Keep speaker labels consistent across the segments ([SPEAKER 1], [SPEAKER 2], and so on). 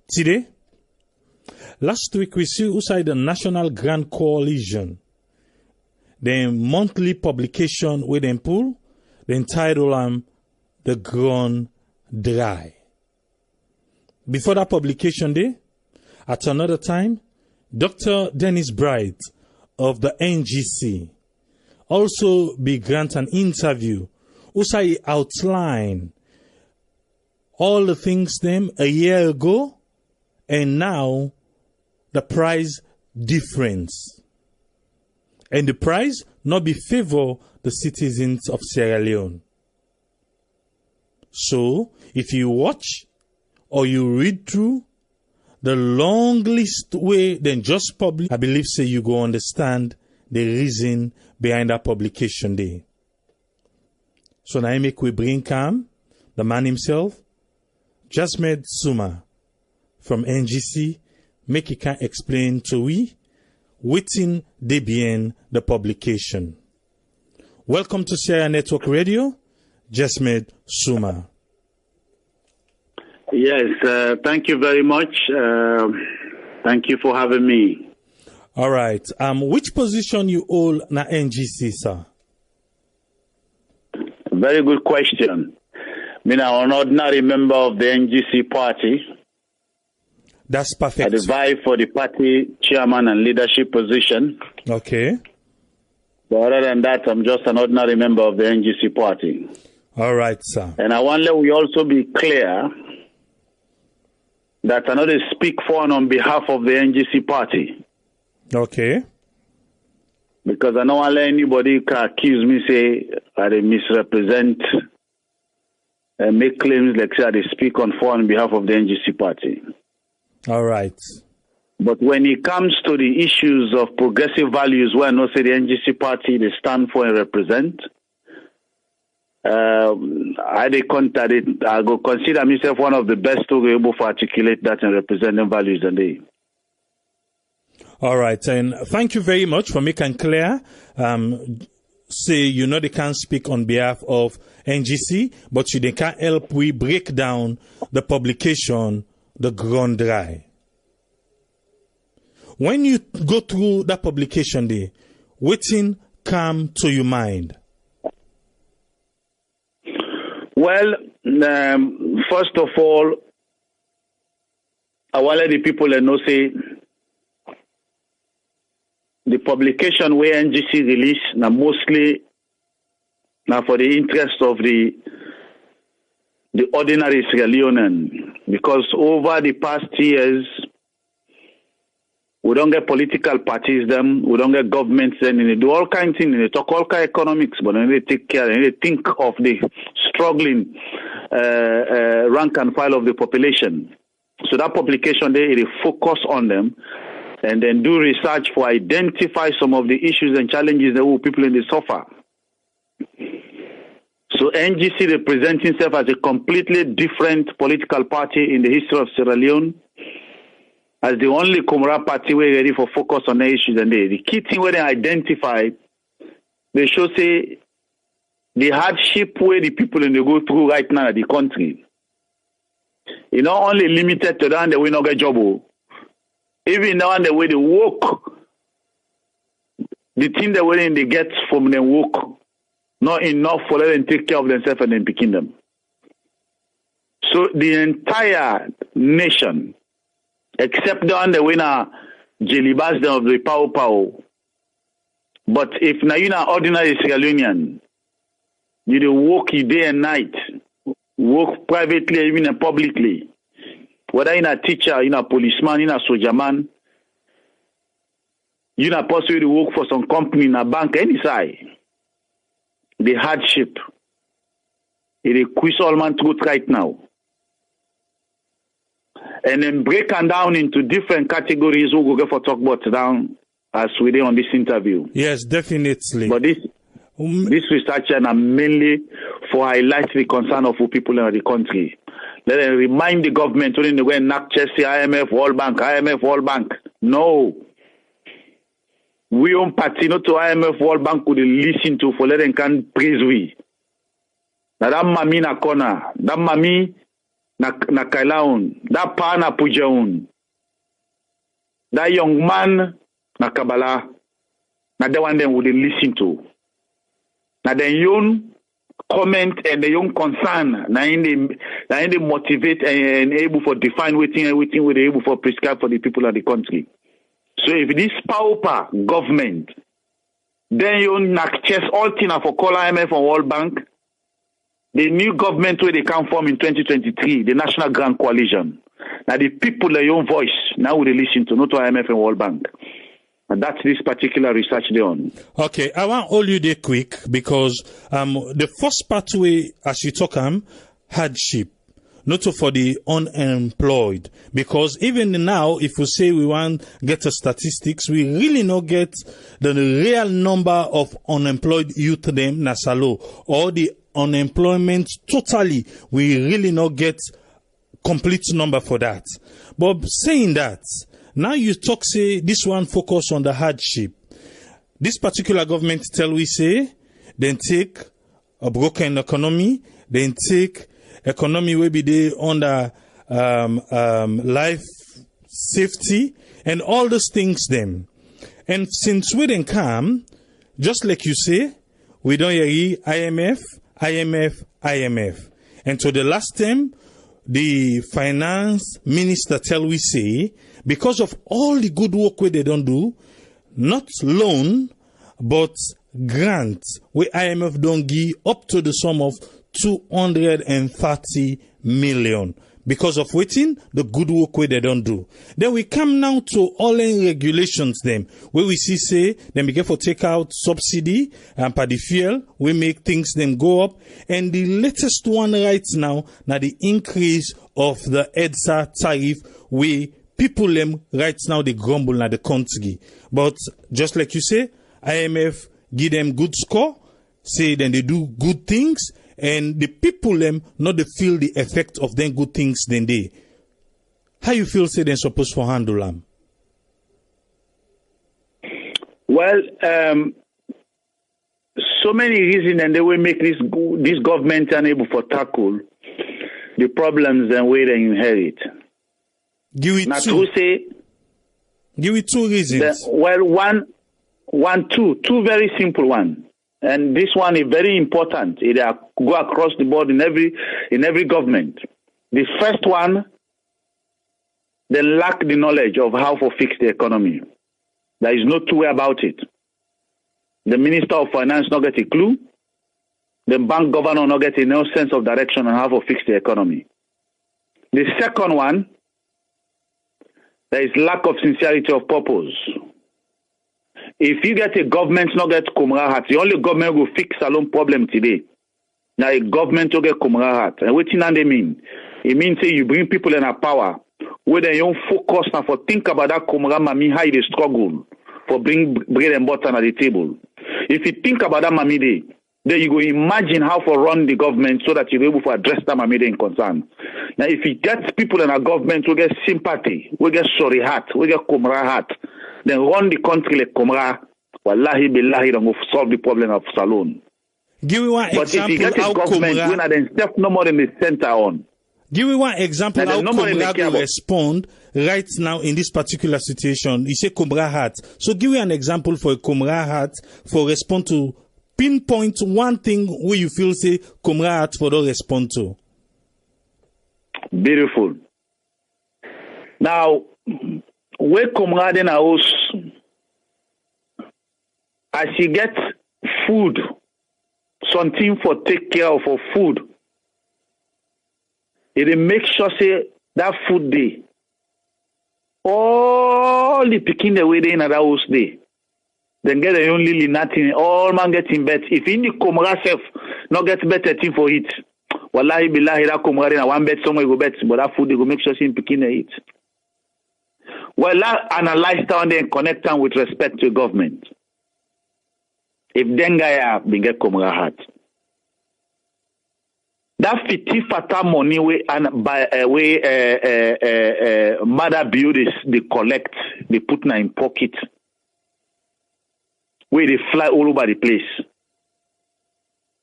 [SPEAKER 1] today. Last week we see outside the National Grand Coalition, the monthly publication with them pull, the entitle The Grand Dry. Before that publication day, at another time, Dr. Dennis Bright of the NGC also be grant an interview. Also, he outline all the things them a year ago and now the price difference. And the price not be favor the citizens of Sierra Leone. So, if you watch or you read through the long list way then just publish, I believe say you go understand the reason behind that publication day. So now I make we bring Cam, the man himself, Jasmed Suma from NGC, make he can explain to we waiting they behind the publication. Welcome to Sierra Network Radio, Jasmed Suma.
[SPEAKER 2] Yes, thank you very much. Thank you for having me.
[SPEAKER 1] All right. Which position you hold na NGC, sir?
[SPEAKER 2] Very good question. I'm an ordinary member of the NGC party.
[SPEAKER 1] That's perfect.
[SPEAKER 2] I vie for the party chairman and leadership position.
[SPEAKER 1] Okay.
[SPEAKER 2] But other than that, I'm just an ordinary member of the NGC party.
[SPEAKER 1] All right, sir.
[SPEAKER 2] And I want we also be clear that I know they speak for and on behalf of the NGC party.
[SPEAKER 1] Okay.
[SPEAKER 2] Because I don't want anybody can accuse me, say, I misrepresent and make claims like say I speak on behalf of the NGC party.
[SPEAKER 1] All right.
[SPEAKER 2] But when it comes to the issues of progressive values, where I know say the NGC party they stand for and represent, I go consider myself one of the best to be able to articulate that and represent them values and they.
[SPEAKER 1] All right, and thank you very much for making clear. Say you know they can't speak on behalf of NGC, but they can help we break down the publication, The Grand Dry. When you go through that publication day, waiting come to your mind?
[SPEAKER 2] Well, first of all, I want to let the people know say the publication where NGC release now mostly now for the interest of the ordinary Sierra Leonean, because over the past years we don't get political parties them, we don't get governments then, and they do all kinds of things, they talk all kind of economics, but then they take care and they think of the struggling rank and file of the population. So that publication they focus on them and then do research for identify some of the issues and challenges that people in the suffer. So NGC represents itself as a completely different political party in the history of Sierra Leone, as the only Comora party we're ready for focus on the issues and the key thing where they identify, they show say the hardship where the people in the go through right now in the country. You know, only limited to that, they will not get job. Even now, the way they work, the thing that when they get from their work, not enough for them to take care of themselves and then picking them. So the entire nation, except the one that winner Jelibas of the Pow. But if now you're an ordinary Sierra Leonean, you do work day and night, work privately, even publicly. Whether you're a teacher, you're a policeman, you're a soldier man, you're not possible to work for some company in a bank, any side. The hardship, it is quiz all man truth right now. And then break them down into different categories we'll go for talk about down as we did on this interview.
[SPEAKER 1] Yes, definitely.
[SPEAKER 2] But this research are mainly for highlight the concern of people in the country. Let them remind the government when they go and knock Chelsea, IMF, World Bank. No. We own party not to IMF, World Bank could listen to for let them can praise we. Now that mami na corner. That mami na Kailaun, that pa na Pujaun, that young man na Kabbalah, na the one them would listen to. Na the young comment and the young concern, na in the motivate and able for define everything we they able for prescribe for the people of the country. So if this pauper government, then you nak chess all things for call IMF and World Bank, the new government where they come from in 2023, the National Grand Coalition. Now the people their own voice now will listen to, not to IMF and World Bank. And that's this particular research they on.
[SPEAKER 1] Okay, I want all you there quick because the first pathway as you talk hardship, not for the unemployed. Because even now, if we say we want to get the statistics, we really not get the real number of unemployed youth them nasalo or the unemployment totally. We really not get complete number for that. But saying that, now you talk say this one focus on the hardship. This particular government tell we say, then take a broken economy, then take economy will be there under life safety and all those things them. And since we didn't come, just like you say, we don't hear IMF. And to the last time, the finance minister tell we say, because of all the good work where they don't do, not loan, but grant where IMF don't give up to the sum of 230 million. Because of waiting, the good work where they don't do. Then we come now to all in regulations them, where we see say, then we get for take out subsidy and per the fuel, we make things them go up. And the latest one right now the increase of the EDSA tariff, we people them right now they grumble na the country. But just like you say, IMF give them good score, say then they do good things, and the people them not they feel the effect of them good things then they. How you feel say they're supposed to handle them?
[SPEAKER 2] Well, so many reasons and they will make this government unable for tackle the problems and where they inherit.
[SPEAKER 1] Give it two reasons.
[SPEAKER 2] Two very simple ones. And this one is very important. It go across the board in every government. The first one, they lack the knowledge of how to fix the economy. There is no two way about it. The Minister of Finance not get a clue. The bank governor not get no sense of direction on how to fix the economy. The second one, there is lack of sincerity of purpose. If you get a government not get Kumra hat, the only government will fix a long problem today. Now a government will get Kumra hat. And what do they mean? It means say you bring people in a power where they don't focus now for think about that Kumra mami how they struggle for bring bread and butter at the table. If you think about that mami day, then you go imagine how to run the government so that you're able to address that mami day in concern. Now if you get people in a government who get sympathy, we get sorry hat, we get Kumra hat, then run the country like Kumra, wallahi billahi, don't solve the problem of Salon.
[SPEAKER 1] Give me one example.
[SPEAKER 2] But if you get a government, when I then step no more in the center on.
[SPEAKER 1] Give me one example how Kumra will respond right now in this particular situation. You say Kumra hat. So give me an example for a Kumra hat for respond to pinpoint one thing where you feel say Kumra hat for the respond to.
[SPEAKER 2] Beautiful. Now, where Kumra then house, as you get food, something for take care of for food, it make sure say that food day, all the picking the way they in that house day, then get the only nothing, all man get in bed. If in the Kumra self not get better thing for it, wallahi billahi that Kumra in one bed somewhere go bet, but that food they go make sure say picking the eat. Well, that analyze down there and connect them with respect to government. If then guy have been get Kumra hat. That 50 fata money we and by mother builders they collect, they put in pocket, where they fly all over the place.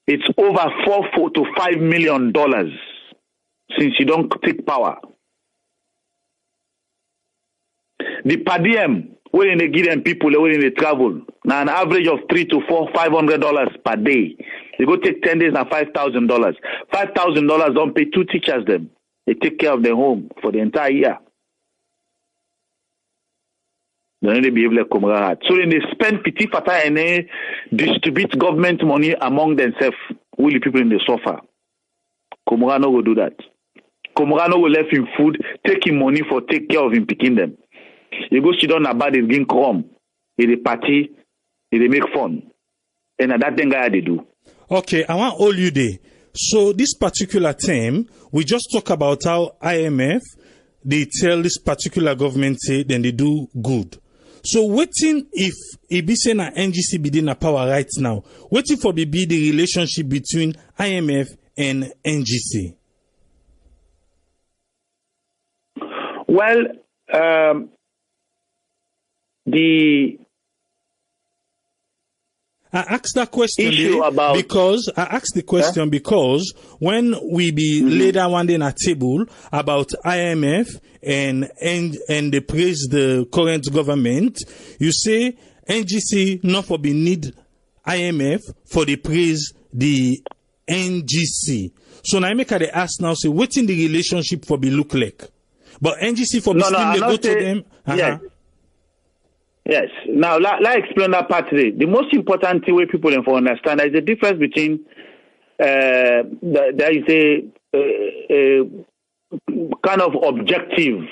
[SPEAKER 2] It's over $4 to $5 million. since you don't take power. The per diem, when they give them people, when they travel, now an average of $300 to $500 per day. They go take 10 days and $5,000. $5,000 don't pay 2 teachers them. They take care of their home for the entire year. They don't be able to come out. So then they spend pity fata and they distribute government money among themselves. Will the people in the sofa? Komorano will do that. Komorano will left him food, take him money for take care of him picking them. You go sit down about it, gain crumb. They party, they make fun. And that thing guy they do.
[SPEAKER 1] Okay, I want all you there. So this particular term, we just talk about how IMF, they tell this particular government say, then they do good. So waiting if Ibise and NGC be in power right now, waiting for be the relationship between IMF and NGC.
[SPEAKER 2] Well,
[SPEAKER 1] I asked that question because when we be later one day in a table about IMF and they praise the current government, you say NGC not for be need IMF for the praise the NGC. So now I make the ask now say what in the relationship for be look like, but NGC for be still they go to them.
[SPEAKER 2] Yes. Yes. Now, let's explain that part today. The most important way people can understand is the difference between there is a kind of objective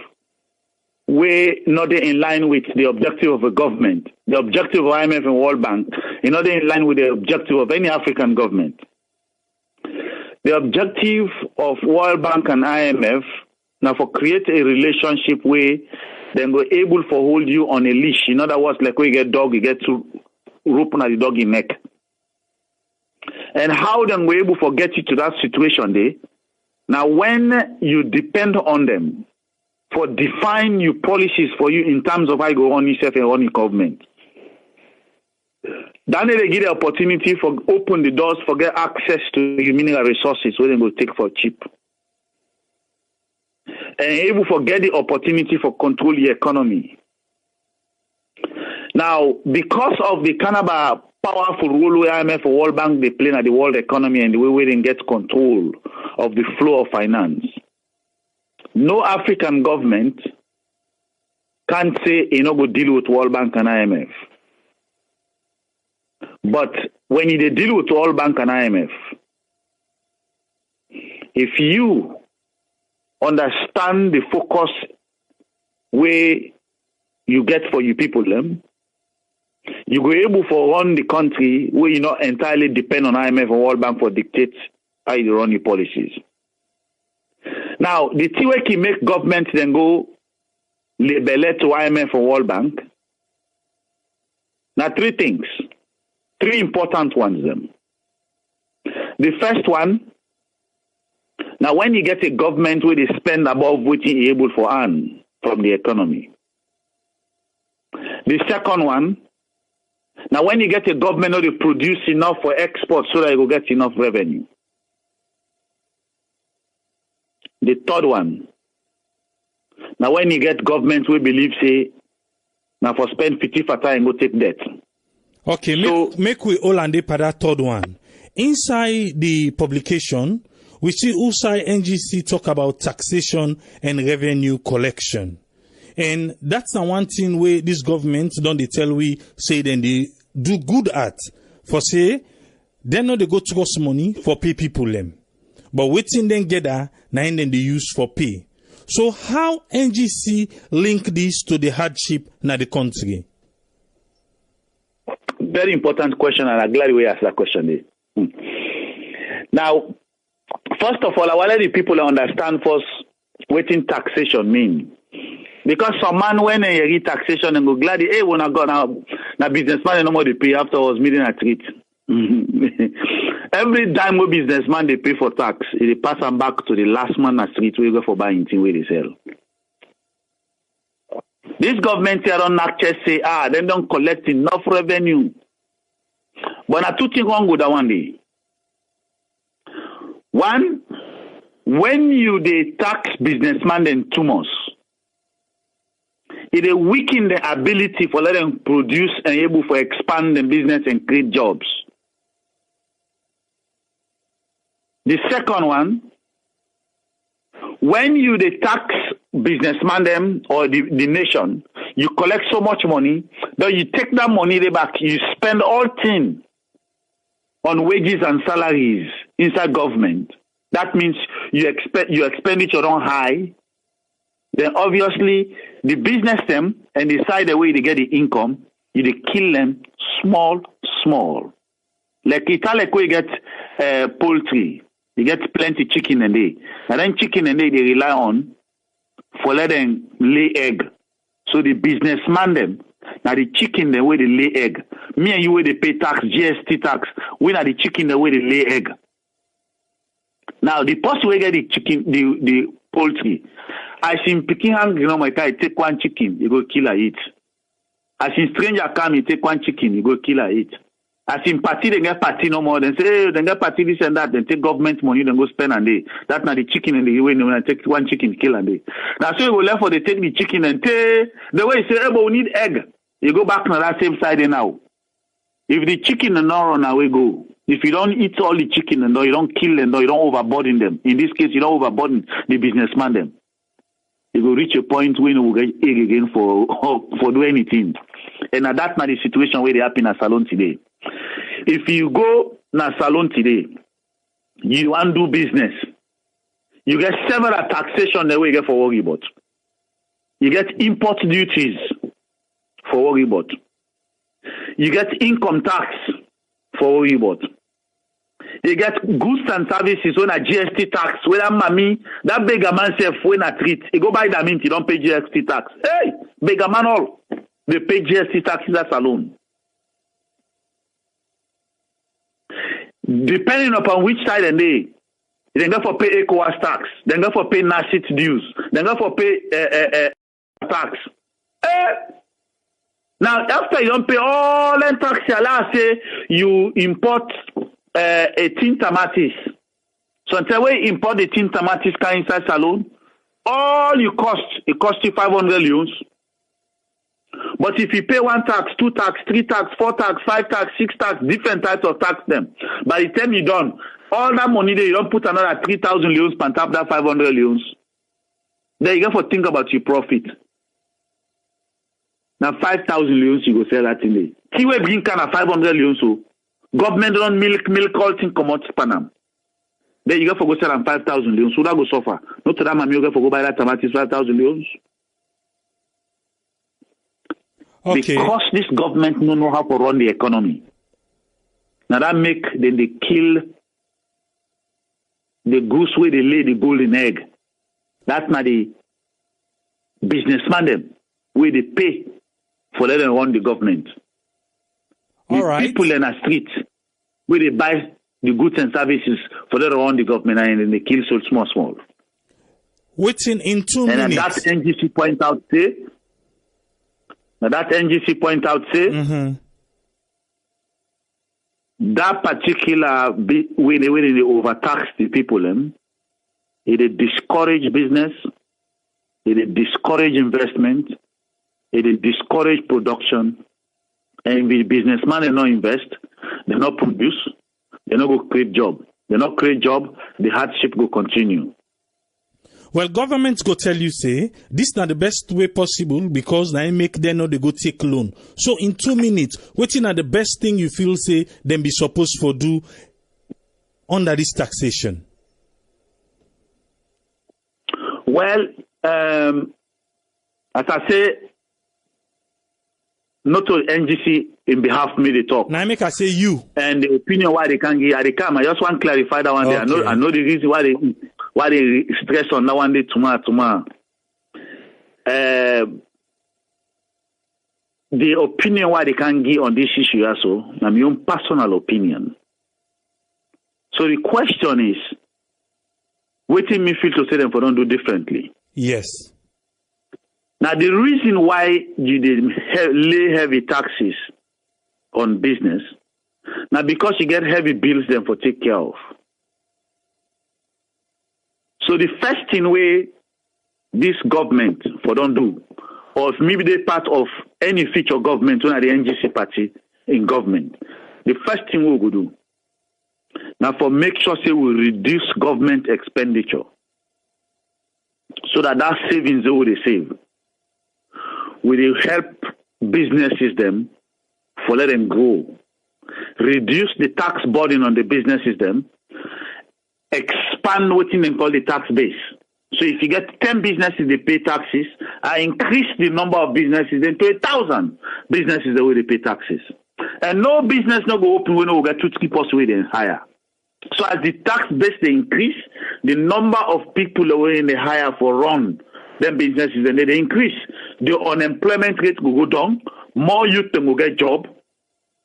[SPEAKER 2] way not in line with the objective of a government. The objective of IMF and World Bank is not in line with the objective of any African government. The objective of World Bank and IMF now for create a relationship where then go able for hold you on a leash. In other words, like when you get dog, you get to rope on the dog in neck. And how then we able for get you to that situation there? Now, when you depend on them for define your policies for you in terms of how you go on yourself and on your government, then they get the opportunity for open the doors for get access to your mineral resources where they go take for cheap. And able to get the opportunity for control the economy. Now, because of the kind of powerful role where IMF or World Bank they play in the world economy and the way they get control of the flow of finance, no African government can say you know go deal with World Bank and IMF. But when you deal with World Bank and IMF, if you understand the focus where you get for your people, you go able to run the country where you not entirely depend on IMF and World Bank for dictate how you run your policies. Now, the thing where can make government then go label to IMF and World Bank. Now, 3 things, 3 important ones. The first one. Now, when you get a government where they spend above what you're able to earn from the economy. The second one, now when you get a government where they produce enough for export so that you will get enough revenue. The third one, now when you get government where believe say, now for spend 50 for time go take debt.
[SPEAKER 1] Okay, so, make we all and for that third one. Inside the publication, we see USAI NGC talk about taxation and revenue collection. And that's the one thing where this government don't they tell we say then they do good at. For say, they know they go trust money for pay people them. But waiting then get that, now then they use for pay. So how NGC link this to the hardship in the country?
[SPEAKER 2] Very important question, and I'm glad we asked that question. Now, first of all, I want the people to understand first what taxation mean. Because some man when they read taxation and go glad, hey, when I go now businessman and no more they pay afterwards meeting a treat. Every time we businessman they pay for tax, they pass them back to the last man at street where go for buying thing where they sell. This government here don't actually say, they don't collect enough revenue. But now 2 things wrong with that one day. One, when you dey tax businessman them too much, it will weaken the ability for let them produce and able to expand the business and create jobs. The second one, when you dey tax businessman them or the nation, you collect so much money, then you take that money back, you spend all things on wages and salaries inside government. That means your expenditure on high. Then obviously the business them and decide the way they get the income, you they kill them small. Like Italy we get poultry, you get plenty chicken and they. And then chicken and they rely on for let them lay egg. So the businessman them, now the chicken the way they lay egg. Me and you way they pay tax, GST tax, we now the chicken the way they lay egg. Now the person we get the chicken, the poultry. As in picking hungry, my guy take one chicken, you go kill her eat. As in stranger come, you take one chicken, you go kill her eat. As in party, they get party no more. Then say, hey, they get party this and that. Then take government money, then go spend and they. That's not the chicken and the way they take one chicken, kill and they. Now so you go left for they take the chicken and take the way you say, hey, but we need egg. You go back to that same side now. If the chicken and not run away, go. If you don't eat all the chicken and you don't kill them, you don't overburden them. In this case, you don't overburden the businessman them. You will reach a point when you will get egg again for do anything. And that's not the situation where they happen at salon today. If you go na salon today, you want to do business, you get several taxation the way you get for worry about. You get import duties for worry about. You get income tax for worry about. You get goods and services when a GST tax. When that mommy, that beggar man self when a treat, he go buy that mint, he don't pay GST tax. Hey, beggar man all, they pay GST tax in that salon. Depending upon which side and they go for pay ECOWAS tax, they go for pay NACIT dues, they go for pay tax. Now after you don't pay all that tax, say you import a tin tamatis. So until we import the tin tamatis inside salon, all you cost, it costs you 500 leons. But if you pay one tax, two tax, three tax, four tax, five tax, six tax, different types of tax them, by the time you're done, all that money there, you don't put another 3,000 leons on top of that 500 leons. Then you got to think about your profit. Now 5,000 leons you go sell that in there. See where bring kind of 500 leons so government don't milk all thing come out Panam. Then you got to go sell them 5,000 leons. So that go suffer. Not to that man, you got to go buy that tomatoes 5,000 leons.
[SPEAKER 1] Okay.
[SPEAKER 2] Because this government don't know how to run the economy. Now that make then they kill the goose where they lay the golden egg. That's not the businessman them where they pay for letting them run the government.
[SPEAKER 1] All right.
[SPEAKER 2] People in the street where they buy the goods and services for letting them run the government and then they kill so small.
[SPEAKER 1] Waiting in 2 minutes.
[SPEAKER 2] And that NGC point out say. That particular way they overtax the people, it discourage business, it discourage investment, it discourage production, and the businessman they not invest, they not produce, they not go create job. They not create job, the hardship go continue.
[SPEAKER 1] Well, governments go tell you, say, this not the best way possible because now make them know they go take loan. So in 2 minutes, waiting at the best thing you feel, say, them be supposed to do under this taxation?
[SPEAKER 2] Well, as I say, not to NGC in behalf of me they talk.
[SPEAKER 1] Now make I say you.
[SPEAKER 2] And the opinion why they can't give, I just want to clarify that one day. I know the reason why they stress on that one day tomorrow. The opinion why they can't give on this issue also, my own personal opinion. So the question is, waiting me feel to say them for don't do differently.
[SPEAKER 1] Yes.
[SPEAKER 2] Now the reason why you lay heavy taxes on business, now because you get heavy bills them for take care of. So the first thing way this government for don't do, or if maybe they part of any future government, one of the NGC party in government, the first thing we will do now for make sure say we reduce government expenditure so that savings they will save. We will help businesses them for let them grow, reduce the tax burden on the businesses them, expand what they call the tax base. So if you get 10 businesses they pay taxes, I increase the number of businesses then to 1,000 businesses that will pay taxes. And no business no go open when we get 2-3% way then higher. So as the tax base they increase, the number of people that were in the higher for run them businesses and they increase. The unemployment rate will go down, more youth will get job,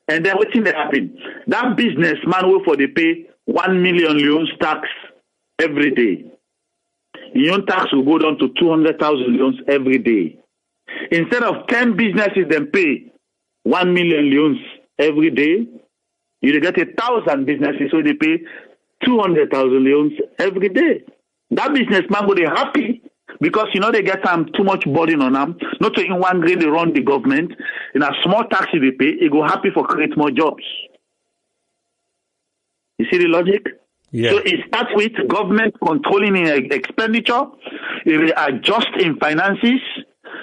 [SPEAKER 2] and then what's in the happen? That businessman will for they pay 1 million loans tax every day. Your tax will go down to 200,000 loans every day. Instead of 10 businesses then pay 1 million loans every day, you get 1,000 businesses so they pay 200,000 loans every day. That businessman will be happy because they get too much burden on them. Not to in one grade they run the government. In a small tax they pay, it go happy for create more jobs. You see the logic?
[SPEAKER 1] Yeah.
[SPEAKER 2] So it starts with government controlling expenditure, it will adjust in finances,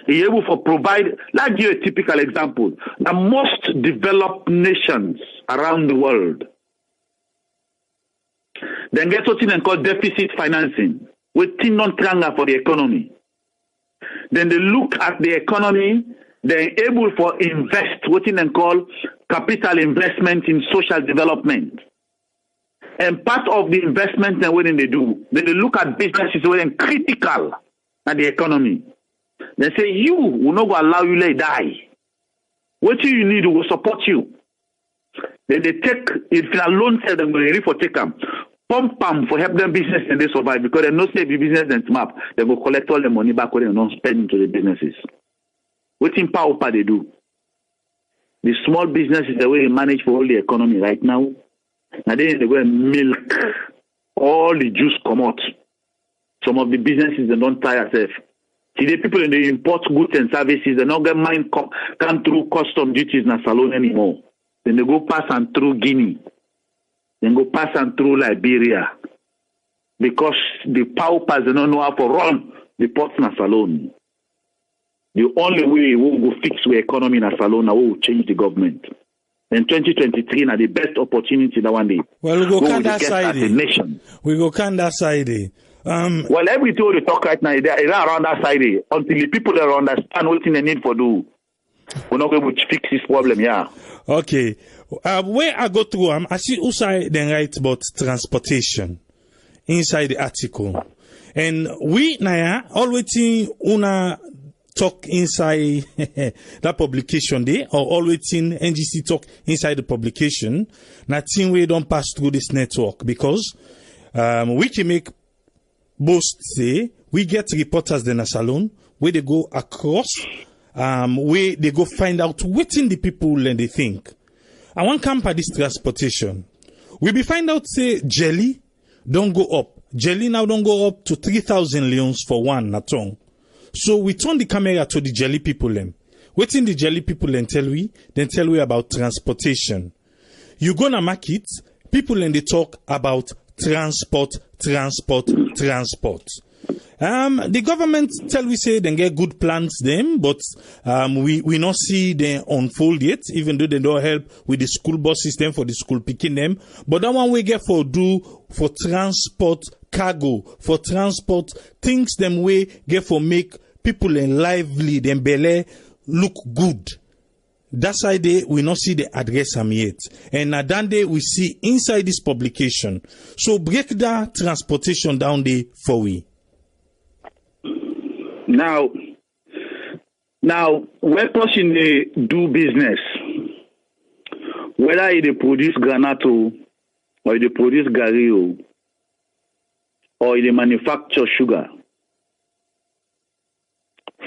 [SPEAKER 2] it able to provide, like you a typical example, the most developed nations around the world. Then get something called deficit financing, which is non-triangle for the economy. Then they look at the economy, they're able for invest, what is called capital investment in social development. And part of the investment that when they do, then they look at businesses when critical at the economy. They say, you will not go allow you to die. What you need will support you. Then they take, if a loan said they're ready for take them, pump them for help them business and they survive because they know say the business and smart. They will collect all the money back when they don't spend into the businesses. What in power they do? The small business is the way they manage for all the economy right now. And then they go and milk all the juice come out. Some of the businesses they don't tire themselves. See the people in the import goods and services, they don't get mine come through custom duties in a salon anymore. Then they go pass and through Guinea. Then go pass and through Liberia. Because the paupers they don't know how to run the ports in a salon. The only way we will fix the economy in a salon now we will change the government. In 2023, now the best opportunity that one day.
[SPEAKER 1] Well, we go kind that side. We go kind that side.
[SPEAKER 2] Well, everything we talk right now is around that side. Until the people that understand what they need for do, we're not going to fix this problem. Yeah.
[SPEAKER 1] Okay. Where I go through, I see Usai then write about transportation inside the article, and we now always una talk inside that publication there, or always in NGC talk inside the publication. Nothing we don't pass through this network because we can make boast say we get reporters in a salon where they go across, where they go find out what in the people and they think. I want to camp at this transportation. We be find out say jelly don't go up. Jelly now don't go up to 3,000 leons for one natong. So we turn the camera to the jelly people them. Waiting the jelly people then tell we about transportation. You gonna market, people and they talk about transport. The government tell we say they get good plans them, but we not see them unfold yet, even though they don't help with the school bus system for the school picking them. But that one we get for do for transport cargo, for transport things them way get for make people in lively them belly look good. That's why we not see the address them yet. And at that day we see inside this publication. So break that transportation down there for we.
[SPEAKER 2] Now, when person they do business, whether they produce granato or they produce gario or they manufacture sugar,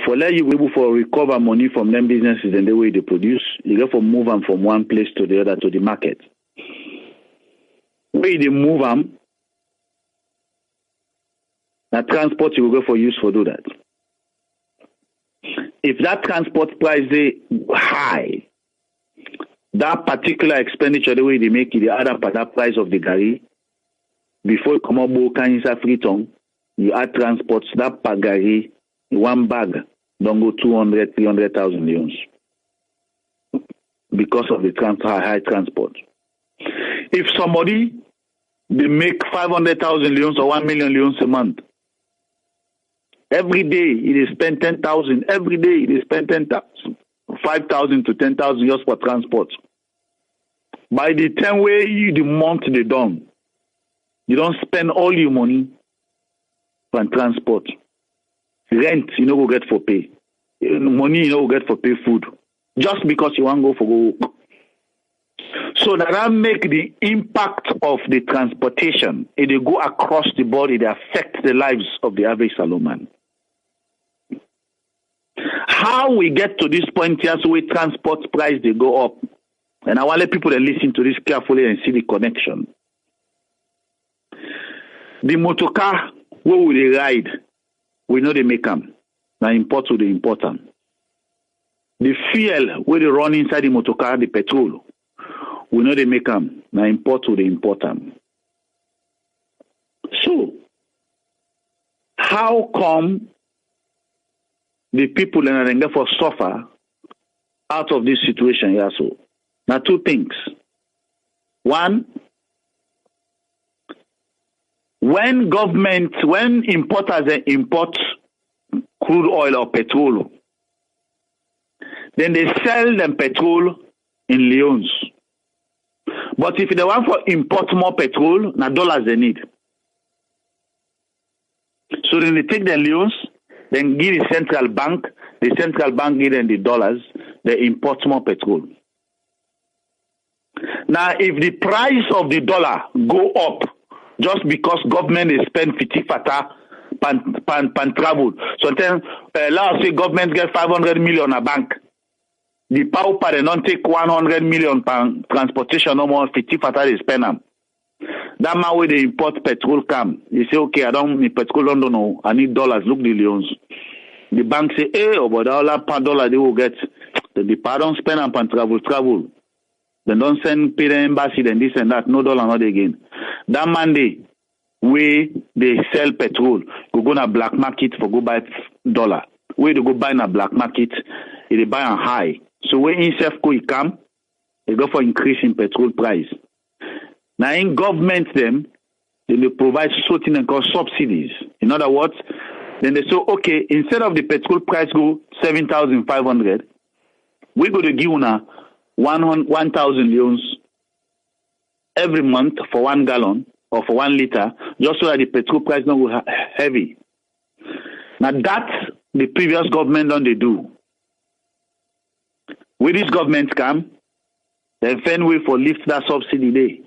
[SPEAKER 2] for let you be able to recover money from them businesses and the way they produce, you get to move them from one place to the other to the market. Where they move them, Now transport you will go for use for do that. If that transport price is high, that particular expenditure the way they make it, the other part that price of the gari, before you come up with free tongue, you add transport, that per gari, one bag, don't go 200, 300,000 leons because of the high transport. If somebody they make 500,000 leons or 1 million leons a month, every day it is spend 10,000. Every day it is spend 10,000, 5,000 to 10,000 just for transport. By the time where you the month they done, you don't spend all your money on transport. Rent you know go get for pay. Money you know go get for pay food. Just because you want to go for work. So that make the impact of the transportation, it will go across the board, it affects the lives of the average Salomon. How we get to this point here, so we transport price, they go up. And I want to let people that listen to this carefully and see the connection. The motorcar, where will they ride? We know they make them. Now import to the important. The fuel, where they run inside the motorcar, the petrol, we know they make them. Now import to the important. So, how come the people in Arenga for suffer out of this situation here? So, now two things. One, when importers import crude oil or petrol, then they sell them petrol in leons. But if they want to import more petrol, now dollars they need. So then they take the leons, then give the central bank give them the dollars, they import more petrol. Now, if the price of the dollar go up, just because government is spend 50 fata pan travel. So then, let's say government get 500 million a bank. The power they don't take 100 million pan transportation no more 50 fata they spend them. That man where they import petrol come, they say, okay, I don't need petrol, London, no, I need dollars, look the leons. The bank say, hey, oh, but all that per dollar they will get. The power don't spend them pan travel. Then don't pay the embassy, then this and that, no dollar, not again. That Monday, where they sell petrol, go na black market for go buy dollar. Where they go buy na black market, they buy on high. So when himself go come, they go for increase in petrol price. Now in government them, they provide certain and called subsidies. In other words, then they say, okay, instead of the petrol price go 7,500, we go to give una 1,000 leons every month for 1 gallon or for 1 liter, just so that the petrol price not go heavy. Now that the previous government don't they do. With this government come, they find way for lift that subsidy day.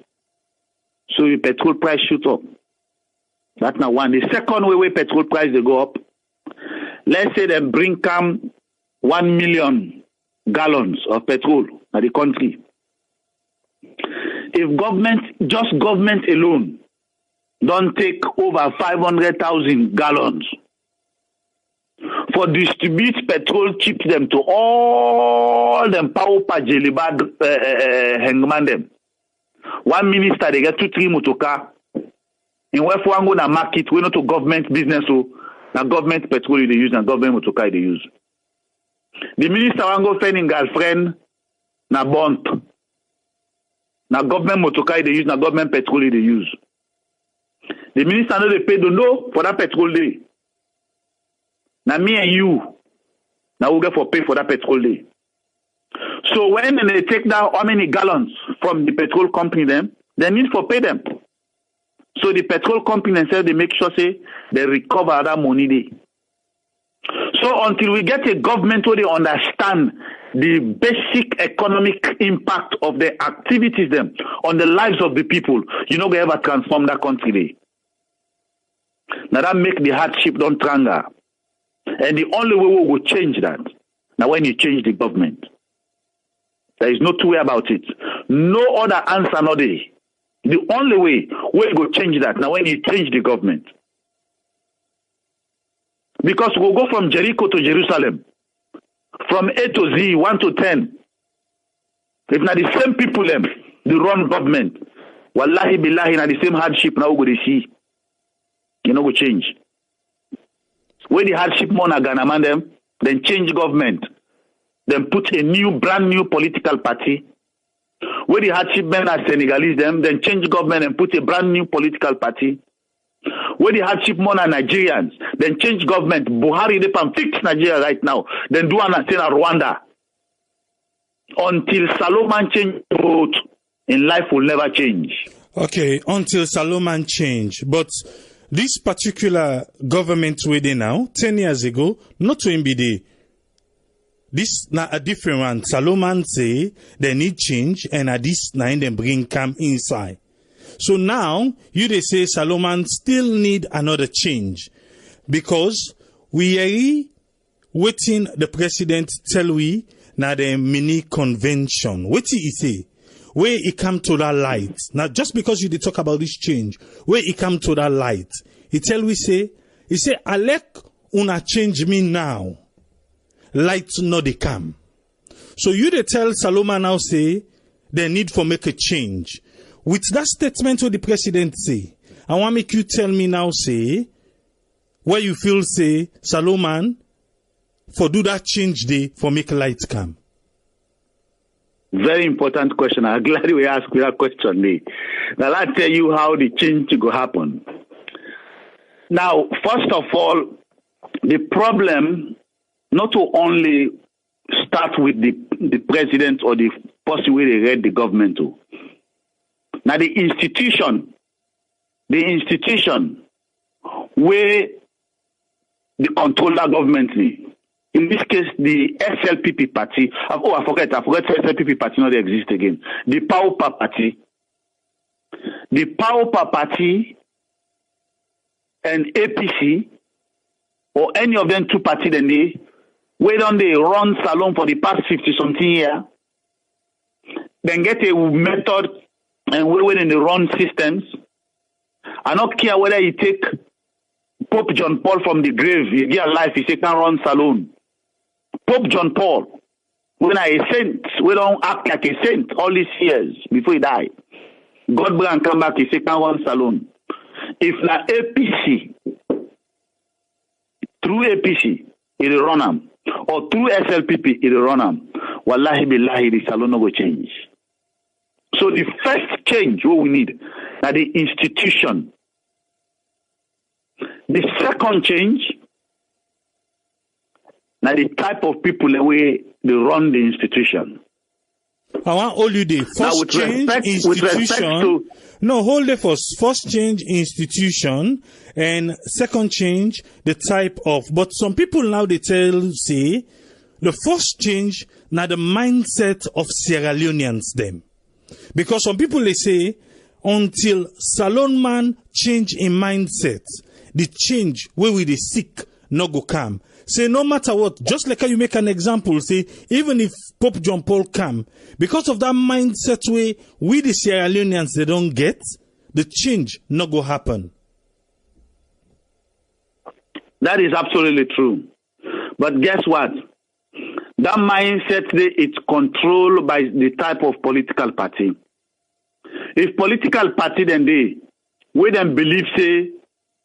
[SPEAKER 2] So the petrol price shoot up. That's not one. The second way where petrol price they go up, let's say they bring come 1 million gallons of petrol at the country. If government alone don't take over 500,000 gallons for distribute petrol, keep them to all them power pa jelibad hangman them. One minister they get 2-3 motocar. In where for go na market, we not to government business so na government petrol they use and government motocar they use. The minister want go find in girlfriend na bond. Na government motocar they use, na government petrol they use. The minister know they pay the no for that petrol day. Now me and you, now we get for pay for that petrol day. So when they take down how many gallons from the petrol company them, they need for pay them. So the petrol company themselves, they make sure say they recover that money day. So until we get a government where they understand the basic economic impact of the activities them on the lives of the people, you know, we ever transform that country day. Now that make the hardship don't stronger. And the only way we will change that, now when you change the government. There is no two way about it. No other answer, no day. The only way we go change that, now when you change the government. Because we'll go from Jericho to Jerusalem. From A to Z, 1 to 10. If not the same people, the run government, wallahi billahi, na the same hardship now we see. You know, we change. When the hardship more na Ghana man them, then change government. Then put a brand new political party. When the hardship men are Senegalese them, then change government and put a brand new political party. When the hardship more are Nigerians, then change government. Buhari they can fix Nigeria right now. Then do an Rwanda. Until Salomon change vote, in life will never change.
[SPEAKER 1] Okay, until Salomon change. But this particular government way they now, 10 years ago, not to MBD. This na a different one. Salomon say they need change, and at this nine them bring come inside. So now you they say Salomon still need another change because we are waiting the president tell we now the mini convention. What he say? Where it come to that light. Now just because you did talk about this change, where it come to that light, he tell we say, Alek una change me now. Light no they come. So you they tell Salomon now say they need for make a change. With that statement what the president say, I want make you tell me now say where you feel say Salomon for do that change day for make light come.
[SPEAKER 2] Very important question. I'm glad we asked that question. Now I'll tell you how the change will happen. Now, first of all, the problem not to only start with the president or the person where they read the government to. Now the institution where the control that government need. In this case, the SLPP party. Oh, I forget SLPP party not exist again. The PAOPA party. The PAOPA party and APC, or any of them two parties, then where don't they run Salon for the past 50-something years, then get a method and where they run systems. I don't care whether you take Pope John Paul from the grave, he get alive, he say can't run Salon. Pope John Paul, when I a saint, we don't act like a saint all these years before he died. God bring and come back, he say can't run Salon. If na APC, through APC, it'll run them, or through SLPP, it'll run them. Wallahi billahi, the Salon no go change. So the first change what we need, that the institution. The second change, now the type of people the way they run the institution.
[SPEAKER 1] I want all you do. First change institution. No, hold it first. First change institution and second change the type of. But some people now they say the first change now the mindset of Sierra Leoneans them. Because some people they say until Salomon change in mindset, the change where we they seek no go come. Say no matter what, just like how you make an example, say even if Pope John Paul come, because of that mindset way we the Sierra Leoneans they don't get, the change no go happen.
[SPEAKER 2] That is absolutely true. But guess what? That mindset it's controlled by the type of political party. If political party then they we then believe say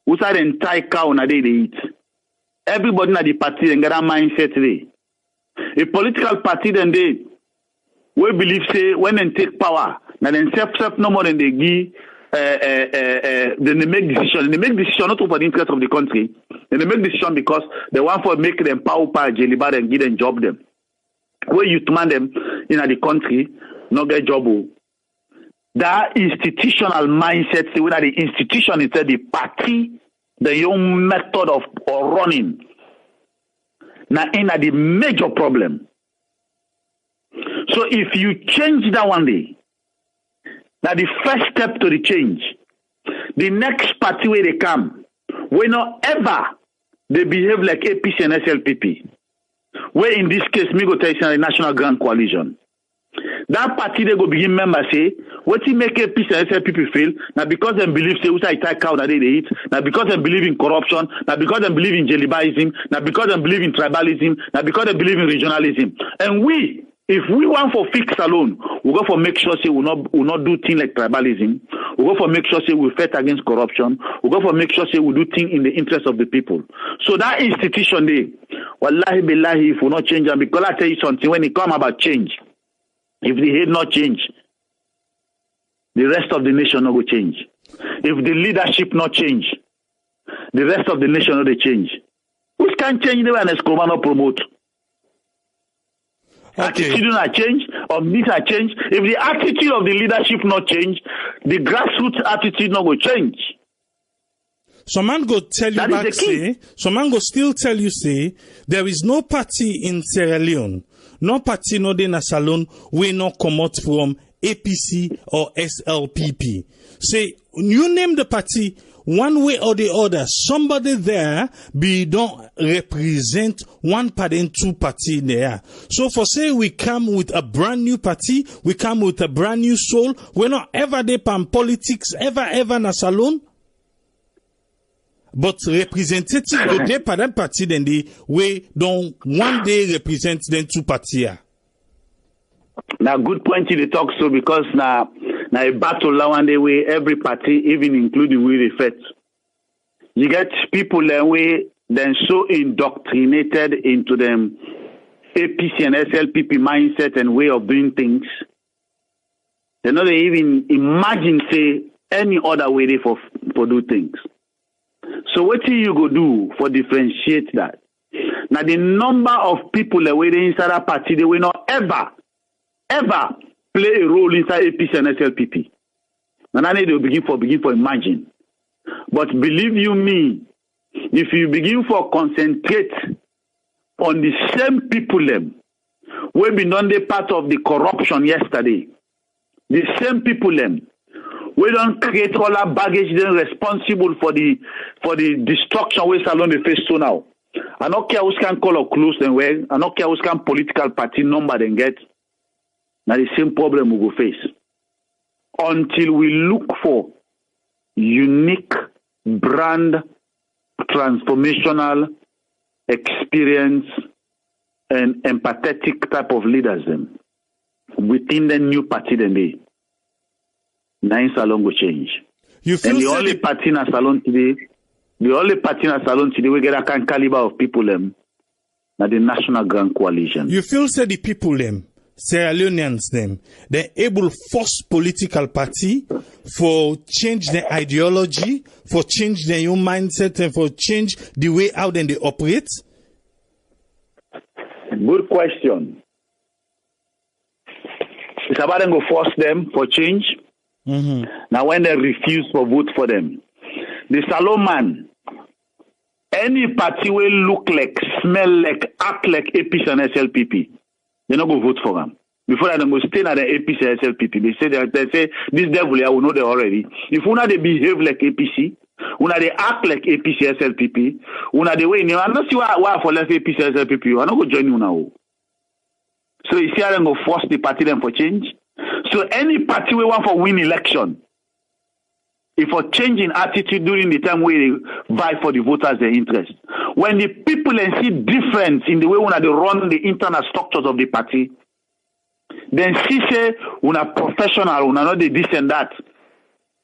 [SPEAKER 2] who's that entire cow na they eat. Everybody in the party then get that mindset there. A political party then they we believe say when they take power, now then self no more than they give then they make decision. They make decision not for the interest of the country. Then they make decision because they want to make them power jellybar and give them job them. Where you command them in the country, not get job. That institutional mindset, say whether the institution is the party, the young method of running. Now in the major problem. So if you change that one day, now the first step to the change, the next party where they come, we not ever they behave like APC and SLPP. Where in this case, me go tell you the National Grand Coalition. that party they go begin members say, what he make a peace and people fail, now because they believe say I take cow that they eat, now because they believe in corruption, now because they believe in jellybaism, now because they believe in tribalism, now because they believe in regionalism. And we, if we want for fix alone, we go for make sure say we not do things like tribalism. We go for make sure say we fight against corruption. We go for make sure say we do things in the interest of the people. So that institution there, wallahi billahi, if we not change them, because I tell you something, when it come about change, if the head not change, the rest of the nation not go change. If the leadership not change, the rest of the nation not they change. Who can change the way and Escobar not promote?
[SPEAKER 1] Okay.
[SPEAKER 2] Attitude not change, or this are change. If the attitude of the leadership not change, the grassroots attitude not go change.
[SPEAKER 1] Some man go tell you
[SPEAKER 2] That
[SPEAKER 1] back
[SPEAKER 2] is the key.
[SPEAKER 1] say, some man go still tell you say, there is no party in Sierra Leone, no party no de na salon, we no come out from APC or SLPP. Say, you name the party, one way or the other, somebody there don't represent one party and two party there. So for say we come with a brand new party, we come with a brand new soul, we're not ever there pan politics, ever na salon. But representative go dey pa that party then they we don't one day represent them two party.
[SPEAKER 2] Now good point in the talk so because now a battle now one day where every party, even including we refer. You get people that way then so indoctrinated into them APC and SLPP mindset and way of doing things. They not even imagine say any other way they for do things. So what do you go do for differentiate that? Now the number of people that were inside that party, they will not ever play a role inside APC and SLPP. And I need to begin for imagine. But believe you me, if you begin for concentrate on the same people them, we been done the part of the corruption yesterday, the same people them, we don't create all our baggage then responsible for the destruction we salon the face to now. I don't care who can call or close them well. I don't care who can political party number then get. Now the same problem we go face. Until we look for unique brand transformational experience and empathetic type of leaders them within the new party then they. Nine salon will change.
[SPEAKER 1] You feel
[SPEAKER 2] and the only party in a salon today, we get a kind caliber of people them, na the National Grand Coalition.
[SPEAKER 1] You feel say the people them, Sierra Leoneans them, they're able to force political party for change their ideology, for change their own mindset, and for change the way how then they operate?
[SPEAKER 2] Good question. It's about them go force them for change.
[SPEAKER 1] Mm-hmm.
[SPEAKER 2] Now when they refuse to vote for them, the Salon man, any party will look like, smell like, act like APC and SLPP, they not go vote for them. Before that, they go stay at the APC and SLPP. They say this devil here, we know they already. If una they behave like APC, una they act like APC SLPP, una they way. I don't see why for left APC SLPP. I not go join you now. So you see how they go force the party them for change. So any party we want for win election, if for changing attitude during the time we vie for the voters' their interest. When the people and see difference in the way when they run the internal structures of the party, then see say when a professional, when not the this and that,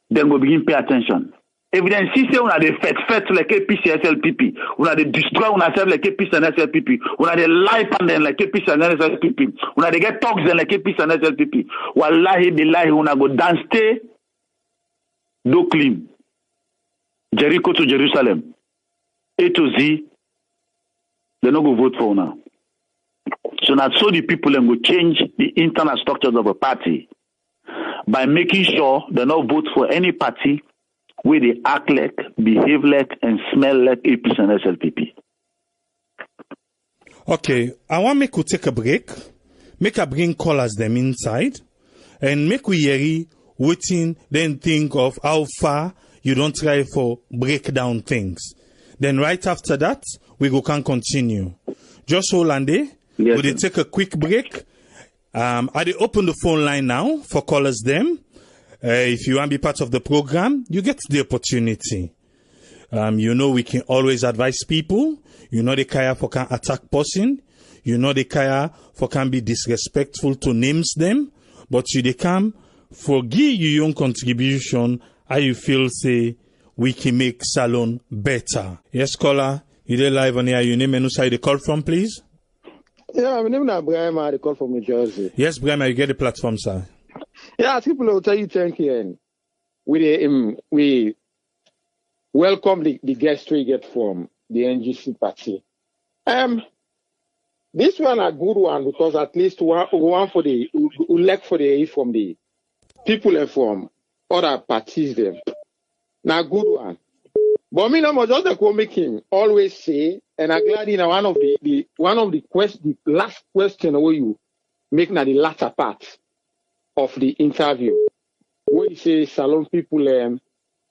[SPEAKER 2] then we begin pay attention. If then see say when they fet like APC SLPP, when they destroy when self like APC and SLPP, when they lie and then like APC and SLPP, when they get talks then like APC and SLPP, wallahi billahi when I go dance stay, do clean. Jericho to Jerusalem, A to Z, they not go vote for now. So now so the people then go change the internal structures of a party by making sure they not vote for any party where they act like, behave like, and smell like APC and SLPP.
[SPEAKER 1] Okay, I want make we take a break, make I bring callers them inside, and make we hear waiting, then think of how far you don't try for break down things. Then right after that, we can continue. Just hold on there.
[SPEAKER 2] Yes,
[SPEAKER 1] we'll take a quick break. I dey open the phone line now for callers them. If you want to be part of the program, you get the opportunity. We can always advise people. The care for can attack person. The care for can be disrespectful to names them. But they can forgive your own contribution. How you feel say we can make Salone better. Yes, caller. You dey live on here. Your name and who side the call from, please?
[SPEAKER 3] Yeah, my name is Brian. I call from New Jersey.
[SPEAKER 1] Yes, Brian, you get the platform, sir.
[SPEAKER 3] Yeah, people will tell you thank you. And we welcome the guest we get from the NGC party. This one a good one because at least one for the elect for the from the people and from other parties them. Now good one. But me no more just like what make him always say, and I'm glad one of the last question where you make now the latter part of the interview, where you say Salone people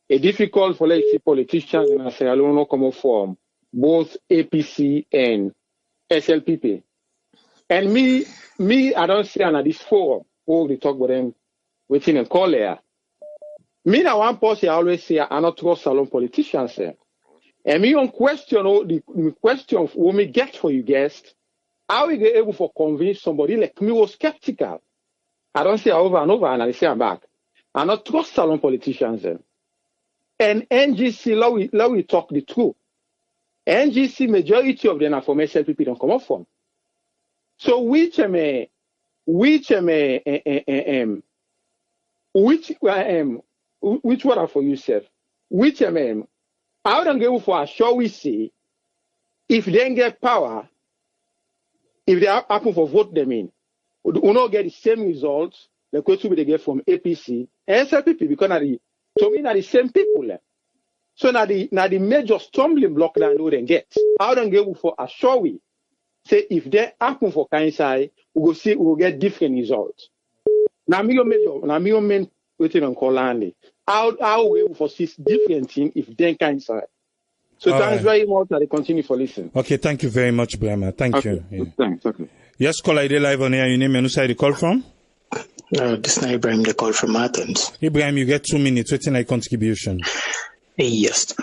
[SPEAKER 3] a difficult for let's see politicians in Sierra Leone no come from both APC and SLPP. And me I don't see on this forum who they talk with them waiting and call there. Me na one person I always say I not trust Salone politicians. And me on question the question when we get for you guests, how we get able to convince somebody like me was skeptical. I don't say over and over and I say I'm back. I not trust Salone politicians. And NGC law we talk the truth. NGC majority of them are from SLPP don't come up from. So which one are for yourself? Which how don't go for sure we see if they get power, if they happen for vote them in, we not get the same results the question they get from APC and SLPP because to me, the same people. So now the major stumbling block that they don't get. How don't go for a sure we say if they happen for Kansai, we will get different results. Now me main waiting on Kolandi. How we will foresee different thing if they Kansai. So thanks very much. I continue for listening.
[SPEAKER 1] Okay, thank you very much, Brahma. Thank you. Yeah.
[SPEAKER 3] Thanks. Okay.
[SPEAKER 1] Yes, caller, you live on here. Your name and who side you call from?
[SPEAKER 4] This is Ibrahim, the call from Athens.
[SPEAKER 1] Ibrahim, you get 2 minutes. What's my contribution?
[SPEAKER 4] Yes.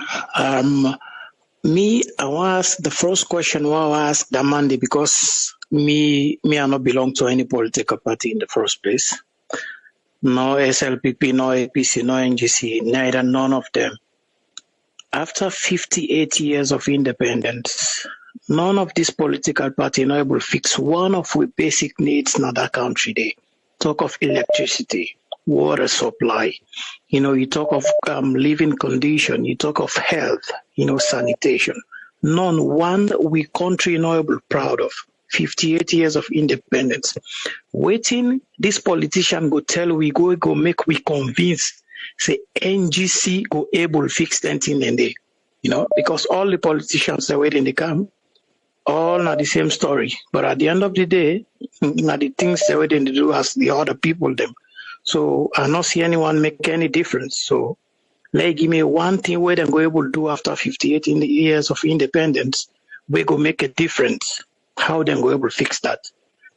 [SPEAKER 4] Me, I was the first question I was asked Damandi because me I not belong to any political party in the first place. No SLPP, no APC, no NGC, neither none of them. After 58 years of independence, none of this political party are able to fix one of the basic needs in that country. They talk of electricity, water supply, you talk of living condition, you talk of health, sanitation. None one we country not able proud of. 58 years of independence. Waiting, this politician go tell we go make we convince, say NGC go able fix anything in there. Because all the politicians are waiting they come, all not the same story. But at the end of the day, not the things they're waiting to do as the other people them. So I not see anyone make any difference. So give me one thing where they go able to do after 58 years of independence, we go make a difference. How they go able to fix that?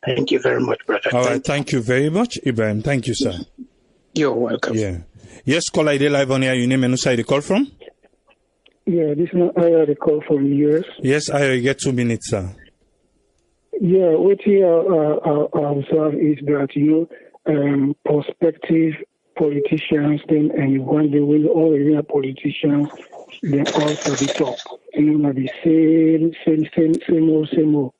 [SPEAKER 4] Thank you very much, brother.
[SPEAKER 1] All right, thank you very much, Ibrahim. Thank you, sir.
[SPEAKER 4] You're welcome.
[SPEAKER 1] Yeah. Yes, caller, you live on here. Your name and who side you call from?
[SPEAKER 5] Yeah, this is Aya, the call from the US.
[SPEAKER 1] Yes, Aya, you get 2 minutes, sir.
[SPEAKER 5] Yeah, what here I observe is that, prospective politicians, then, and when they will all the politicians, they all to the top. The same old,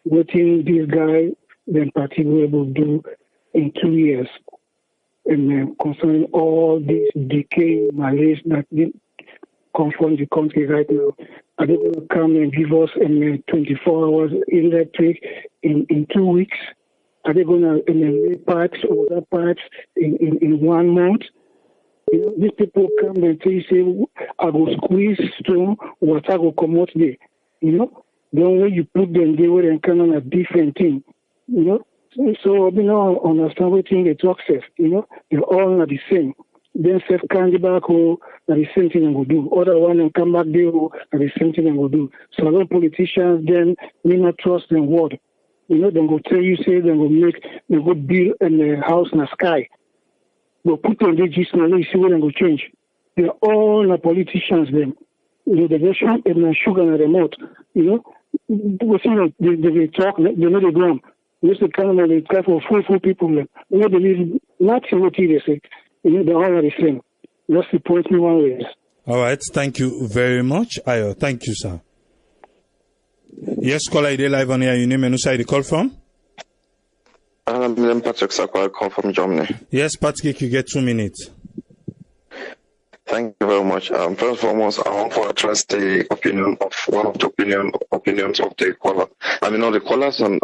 [SPEAKER 5] What this guy, then party will able to do in 2 years. And concerning all these decaying malaise that confront the country right now, are they going to come and give us 24 hours electric in 2 weeks? Are they going to lay pipes or other pipes in 1 month? These people come and say, I will squeeze stone, water will come out there. Then when you put them there, they come on a different thing. So we don't understand what thing they talk says. They're all not the same. Then self candy back home, the same thing they will do. Other one and come back there, the same thing they will do. So a lot of politicians then may not trust them word. You know, they go tell you, say they go build a house in the sky. But put on the gist now, you see what they go change. They're all the politicians, them. You know, they get sugar in the remote. You know, they talk, they know the drum. This the kind of they try for full people. You know, they need nothing what they say. You know, they're all the same. That's the point me one way.
[SPEAKER 1] All right, thank you very much, Ayo. Thank you, sir. Yes, caller, you live on here. Your name and who side you call from?
[SPEAKER 6] I'm Patrick Sakwa. I call from Germany.
[SPEAKER 1] Yes, Patrick, you get 2 minutes.
[SPEAKER 6] Thank you very much. First and foremost, I want to address the opinion of one of the opinions of the caller. I mean, all the callers and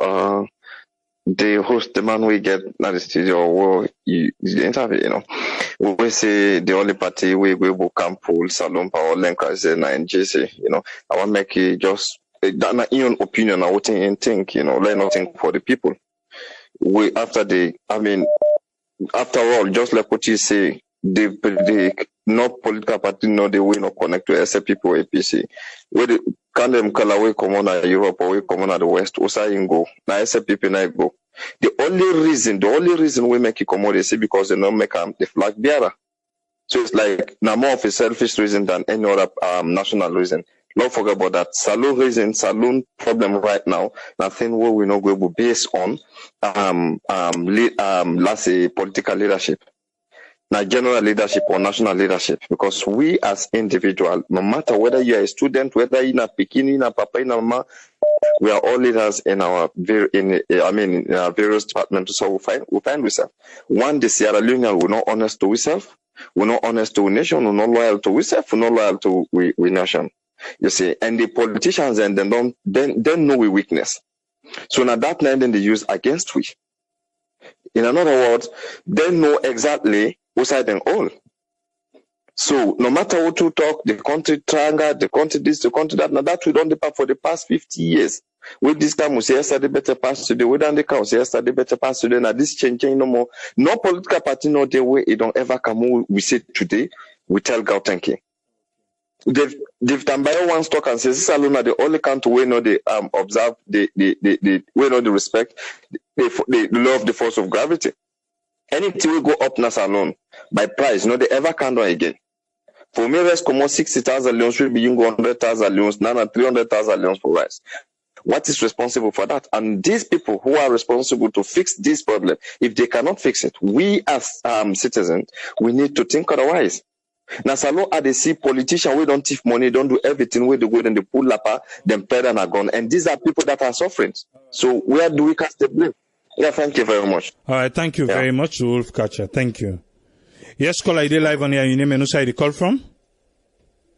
[SPEAKER 6] the host, the man we get at the studio, where the interview, you know, we say the only party we will camp pool, Salon Power, Lenka, and JC, you know, I want to make it just that in your opinion, I would think, you know, let nothing for the people. After all, just like what you say, the not political party, no, they will not connect to SLP or APC. Where the can them call away common at Europe or common at the West, Usa go, now SLP na go. The only reason we make it common is because they don't make the flag bearer. So it's like now more of a selfish reason than any other national reason. Don't forget about that. Saloon problem right now. Nothing where we not going to base on let's say political leadership. Now general leadership or national leadership, because we as individuals, no matter whether you are a student, whether you're a Pekin, in a Papa, in a Mama, we are all leaders in our various departments. So we find ourselves. One, the Sierra Leonean will not honest to ourselves, we're not honest to our nation, we're not loyal to ourselves, we're not loyal to we nation. You see, and the politicians and then know we weakness. So now that night then they use against we. In other words, they know exactly what's side and all. So no matter what you talk, the country triangle, the country this, the country that, now that we don't depart for the past 50 years. With this time we say yesterday better pass today, we don't decide say yesterday better pass today. Now this changing no more. No political party no the way it don't ever come we say today, we tell God thank you. They've done by one stock and says this alone are the only country where no they observe the where no they respect the law of the force of gravity. Anything will go up now alone by price, no they ever can do again. For me, rest come 60,000 loans should be 100,000 loans, now 300,000 loans for rice. What is responsible for that? And these people who are responsible to fix this problem, if they cannot fix it, we as citizens, we need to think otherwise. Now, so long as they see politicians, we don't thief money, don't do everything, we do good and they pull up, them pay and are gone. And these are people that are suffering. So where do we cast the blame? Yeah, thank you very much.
[SPEAKER 1] All right, thank you very much, Wolf Catcher. Thank you. Yes, caller, I live on here. Your name and who side you call from?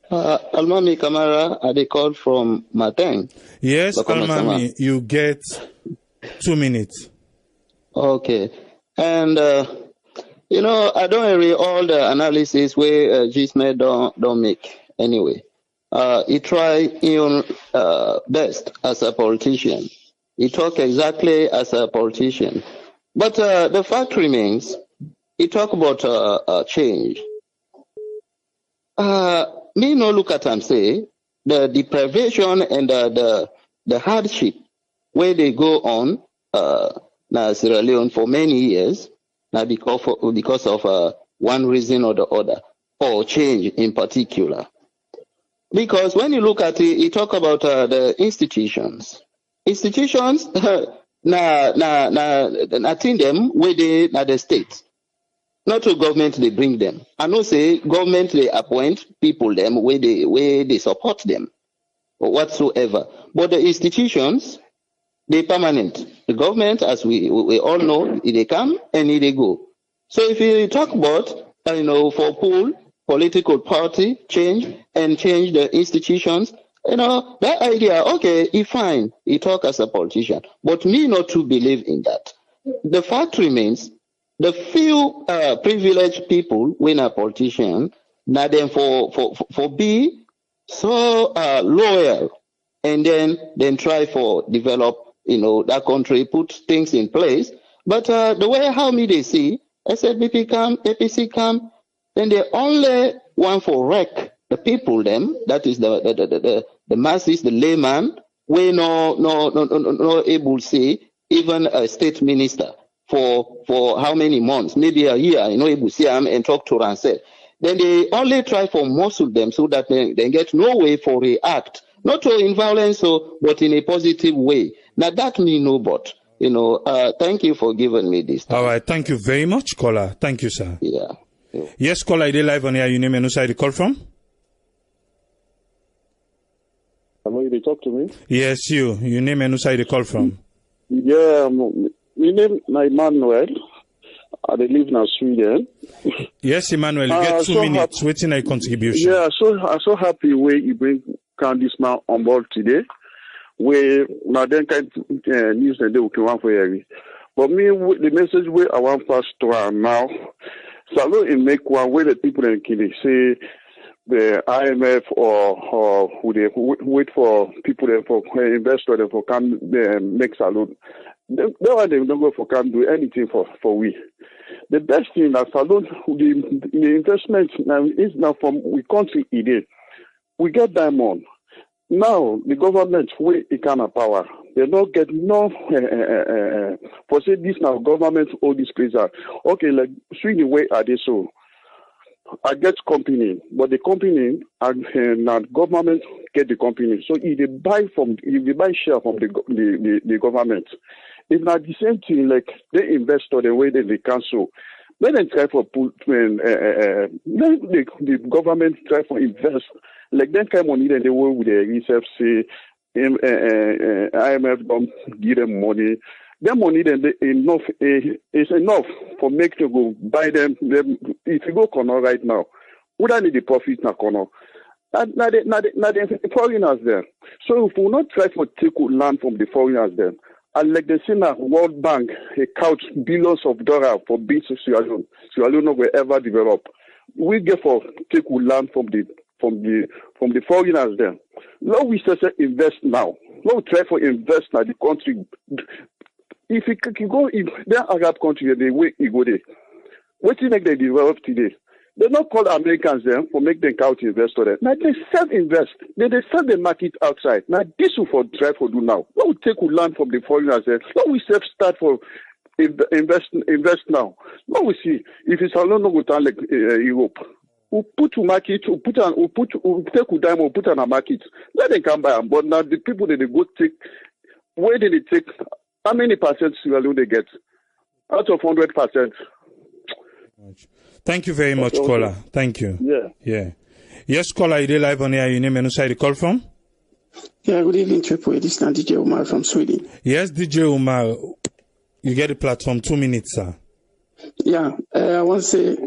[SPEAKER 7] Almami Kamara, I call from Mateng.
[SPEAKER 1] Yes, Almami, you get 2 minutes.
[SPEAKER 7] Okay. And, you know, I don't agree all the analysis where Gisme don't make anyway. He try his best as a politician. He talk exactly as a politician. But the fact remains, he talk about change. Me no look at and say the deprivation and the hardship where they go on now Sierra Leone for many years now because of one reason or the other or change in particular. Because when you look at it, you talk about the institutions. Institutions I think them where they the state. Not to government they bring them. I know say government they appoint people them where they support them or whatsoever. But the institutions they permanent. The government, as we all know, they come and they go. So if you talk about for political party change and change the institutions, that idea, okay, he fine, he talk as a politician. But me not to believe in that. The fact remains the few privileged people when a politician, now then for be so loyal and then try for develop, that country, put things in place. But the way how me they see, SLPP come, APC come, then they only want for wreck the people them, that is the masses, the layman, we no able to see even a state minister for how many months, maybe a year, you see him and talk to Rancel. Then they only try for muscle them so that they get no way for react, not in violence, but in a positive way. Now that me know, but thank you for giving me this time.
[SPEAKER 1] All right, thank you very much, caller. Thank you, sir.
[SPEAKER 7] Yeah.
[SPEAKER 1] Yes, caller, you live on here. You name and who side you call from?
[SPEAKER 8] Hello, you talk to me?
[SPEAKER 1] Yes, you. You name and who side you call from?
[SPEAKER 8] Yeah, my name is Emmanuel. I live in Sweden.
[SPEAKER 1] Yes, Emmanuel, you get 2 minutes. Waiting a contribution.
[SPEAKER 8] Yeah, I'm so happy where you bring Candice man on board today. Where now then kind news and they will come for you. But me, the message where I want pass to her now. So in make one where the people in Kili say the IMF or who they wait for people there for investors there for can make salon. They don't go for can do anything for we. The best thing that salon the investment now is now from we country it. We get diamond. Now the government we kind of power. They don't get no for say this now government all this place are okay like Sweden way are they so. I get company, but the company and not government get the company. So if they buy share from the government, it's not the same thing like they invest or the way that they cancel. Let them try for put let the government try for invest like that kind of money that they work with the reserve say IMF don't give them money. That money then is enough for make to go buy them. If you go corner right now, we don't need the profit na corner. Not the foreigners there. So if we not try to take land from the foreigners there, and like they say now, World Bank a couch billions of dollars for big Sierra Leone will ever develop. We get for take land from the foreigners there. Now we say invest now. Now try for invest now the country. If you can go in the Arab country, the way you go there, what you make they develop today? They not call Americans there for make them count investor there. Now they self-invest. They sell the market outside. Now this will for try for do now. Now we take land from the foreigners there. Now we start for invest now. Now we see if it's a long go down like Europe. We put to market, we take diamond, we put on a market. Let them come by them. But now the people that they go take, where did they take? How many percent will they get? Out of 100%.
[SPEAKER 1] Thank you very much, caller. Thank you. Yeah. Yes, caller, you live on here. You name and who side you call from?
[SPEAKER 4] Yeah, good evening, Triple. This is DJ Umar from Sweden.
[SPEAKER 1] Yes, DJ Umar. You get the platform 2 minutes, sir.
[SPEAKER 4] Yeah, I want to say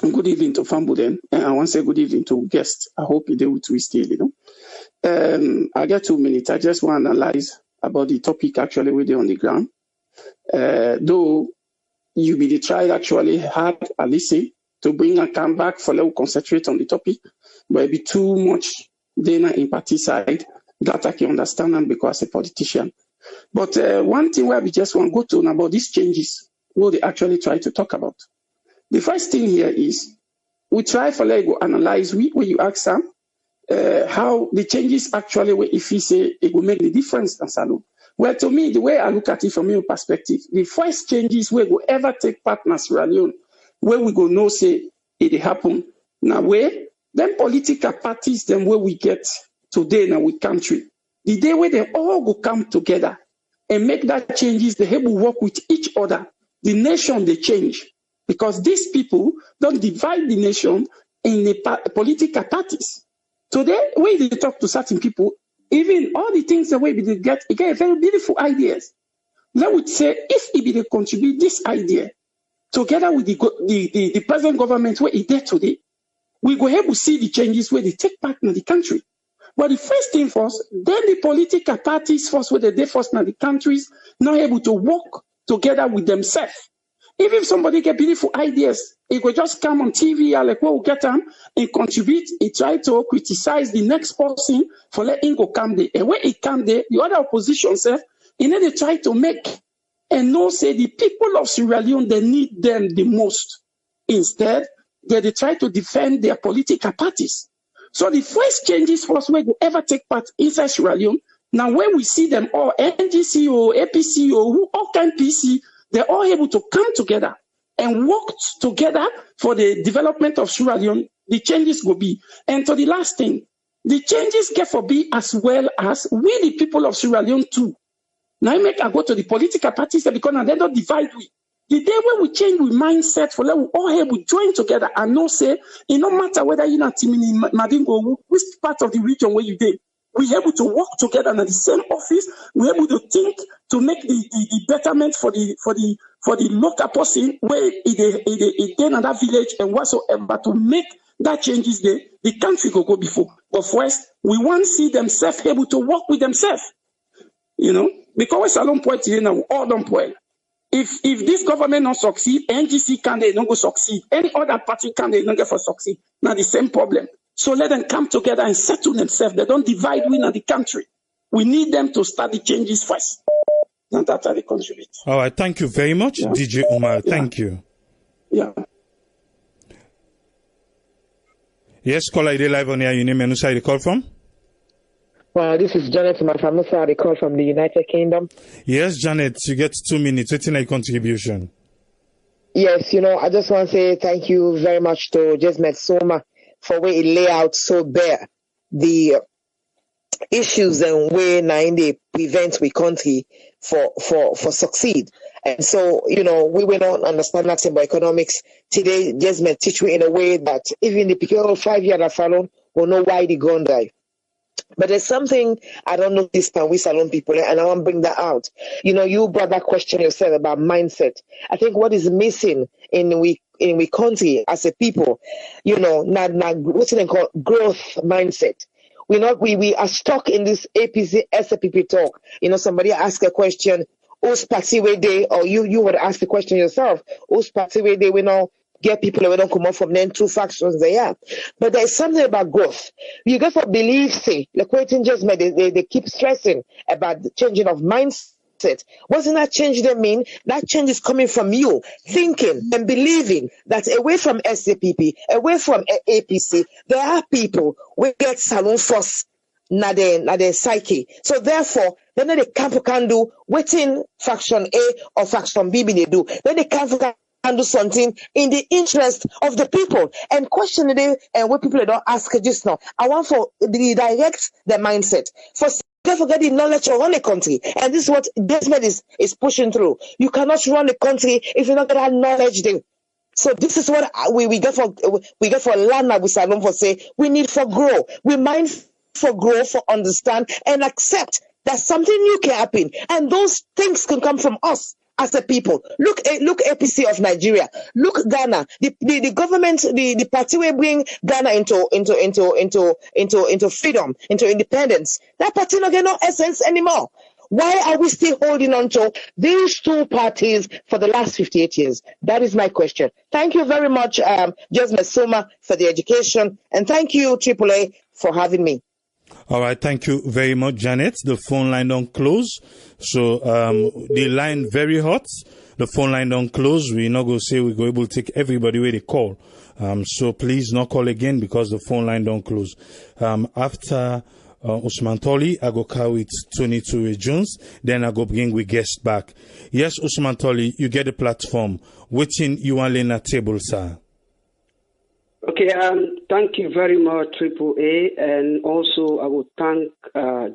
[SPEAKER 4] good evening to Fambuden. And I want to say good evening to guests. I hope you're with me still, I get 2 minutes. I just want to analyze about the topic actually with you on the ground. Though you be the trial actually had a listen to bring a comeback for let concentrate on the topic, but it be too much data in party side that I can understand and because a politician. But one thing where we just want to go to about these changes, what they actually try to talk about. The first thing here is we try for let go analyze when you ask them how the changes actually, if he say it will make the difference in Salon. Well, to me, the way I look at it from your perspective, the first changes where we ever take part in Sierra Leone, where we go know say it happen. Now where then political parties, then where we get today now with country, the day where they all go come together and make that changes, they have to work with each other. The nation they change because these people don't divide the nation in the political parties. Today, when they talk to certain people, even all the things the way they get very beautiful ideas. They would say, if it be they contribute this idea together with the present government where it there today, we go able to see the changes where they take part in the country. But the first thing first, then the political parties first, where they first in the countries, not able to work together with themselves. Even if somebody get beautiful ideas, it will just come on TV, like what we get them and contribute. He try to criticize the next person for letting go come there. And when it come there, the other opposition said, they try to make and no say the people of Sierra Leone, they need them the most. Instead, they try to defend their political parties. So the first changes for us where we ever take part inside Sierra Leone
[SPEAKER 9] Now, when we see them all, NGC or APC or all kind PC, they're all able to come together and work together for the development of Sierra Leone. The changes will be. And to the last thing, the changes get for be as well as we, the people of Sierra Leone too. Now, I go to the political parties because now they don't divide we. The day when we change we mindset for let we all able to join together and not say, it no matter whether you're not in Madingo, which part of the region where you did, we're able to work together in the same office. We're able to think to make the betterment for the local person where it in that village and whatsoever to make that changes the country go before. But first, we want to see themselves able to work with themselves. You know, because at some point, you know, all don't point. If this government not succeed, NGC candidate don't go succeed. Any other party candidate don't get for succeed. Now the same problem. So let them come together and settle themselves. They don't divide we in the country. We need them to start the changes first. And that's how they contribute.
[SPEAKER 1] All right, thank you very much,
[SPEAKER 9] Yeah.
[SPEAKER 1] DJ Umar. Thank you.
[SPEAKER 9] Yeah.
[SPEAKER 1] Yes, caller, you live on here. Your name and who you call from?
[SPEAKER 10] Well, this is Janet Mafamusa. I call from the United Kingdom.
[SPEAKER 1] Yes, Janet, you get 2 minutes. What's your contribution?
[SPEAKER 10] Yes, you know, I just want to say thank you very much to Jesmet Soma for where it lay out so bare the issues and way now in the prevent we country for succeed. And so, you know, we will not understand nothing about economics. Today, Jesmet teach we in a way that even the people 5 years that follow will know why they gone there. But there's something I don't know this time we Salon people, and I want to bring that out. You know, you brought that question yourself about mindset. I think what is missing in we country as a people, you know, not what's it called growth mindset. We are stuck in this APC SAPP talk. You know, somebody ask a question, who's party where they, or you would ask the question yourself, who's party where they, we know. Get people who don't come up from them two factions they are. But there's something about growth. You got to believe, say, like waiting just made they keep stressing about the changing of mindset. Wasn't that change they mean? That change is coming from you thinking and believing that away from SAPP, away from APC, there are people who get salon force na their psyche. So therefore, then they can do waiting faction A or faction B they do. Then they can do something in the interest of the people and question it and what people don't ask just now. I want for the direct their mindset. For forget the knowledge to run a country. And this is what Desmond is pushing through. You cannot run a country if you don't get that knowledge there. So this is what we get for land now with Salon for say we need for grow. We mind for grow, for understand and accept that something new can happen. And those things can come from us. As a people, look APC of Nigeria, look Ghana. The government, the party will bring Ghana into freedom, into independence. That party not get no essence anymore. Why are we still holding on to these two parties for the last 58 years? That is my question. Thank you very much, Jesmet Soma, for the education, and thank you, AAA, for having me.
[SPEAKER 1] All right, thank you very much, Janet. The phone line don't close. So the line very hot. The phone line don't close. We're not going to say we're going to take everybody where they call. So please not call again because the phone line don't close. After Usman Toli, I go carry with 22 Jones. Then I go bring we guest back. Yes, Usman Toli, you get the platform. Waiting you want in a table, sir.
[SPEAKER 11] Okay, thank you very much, AAA, and also I would thank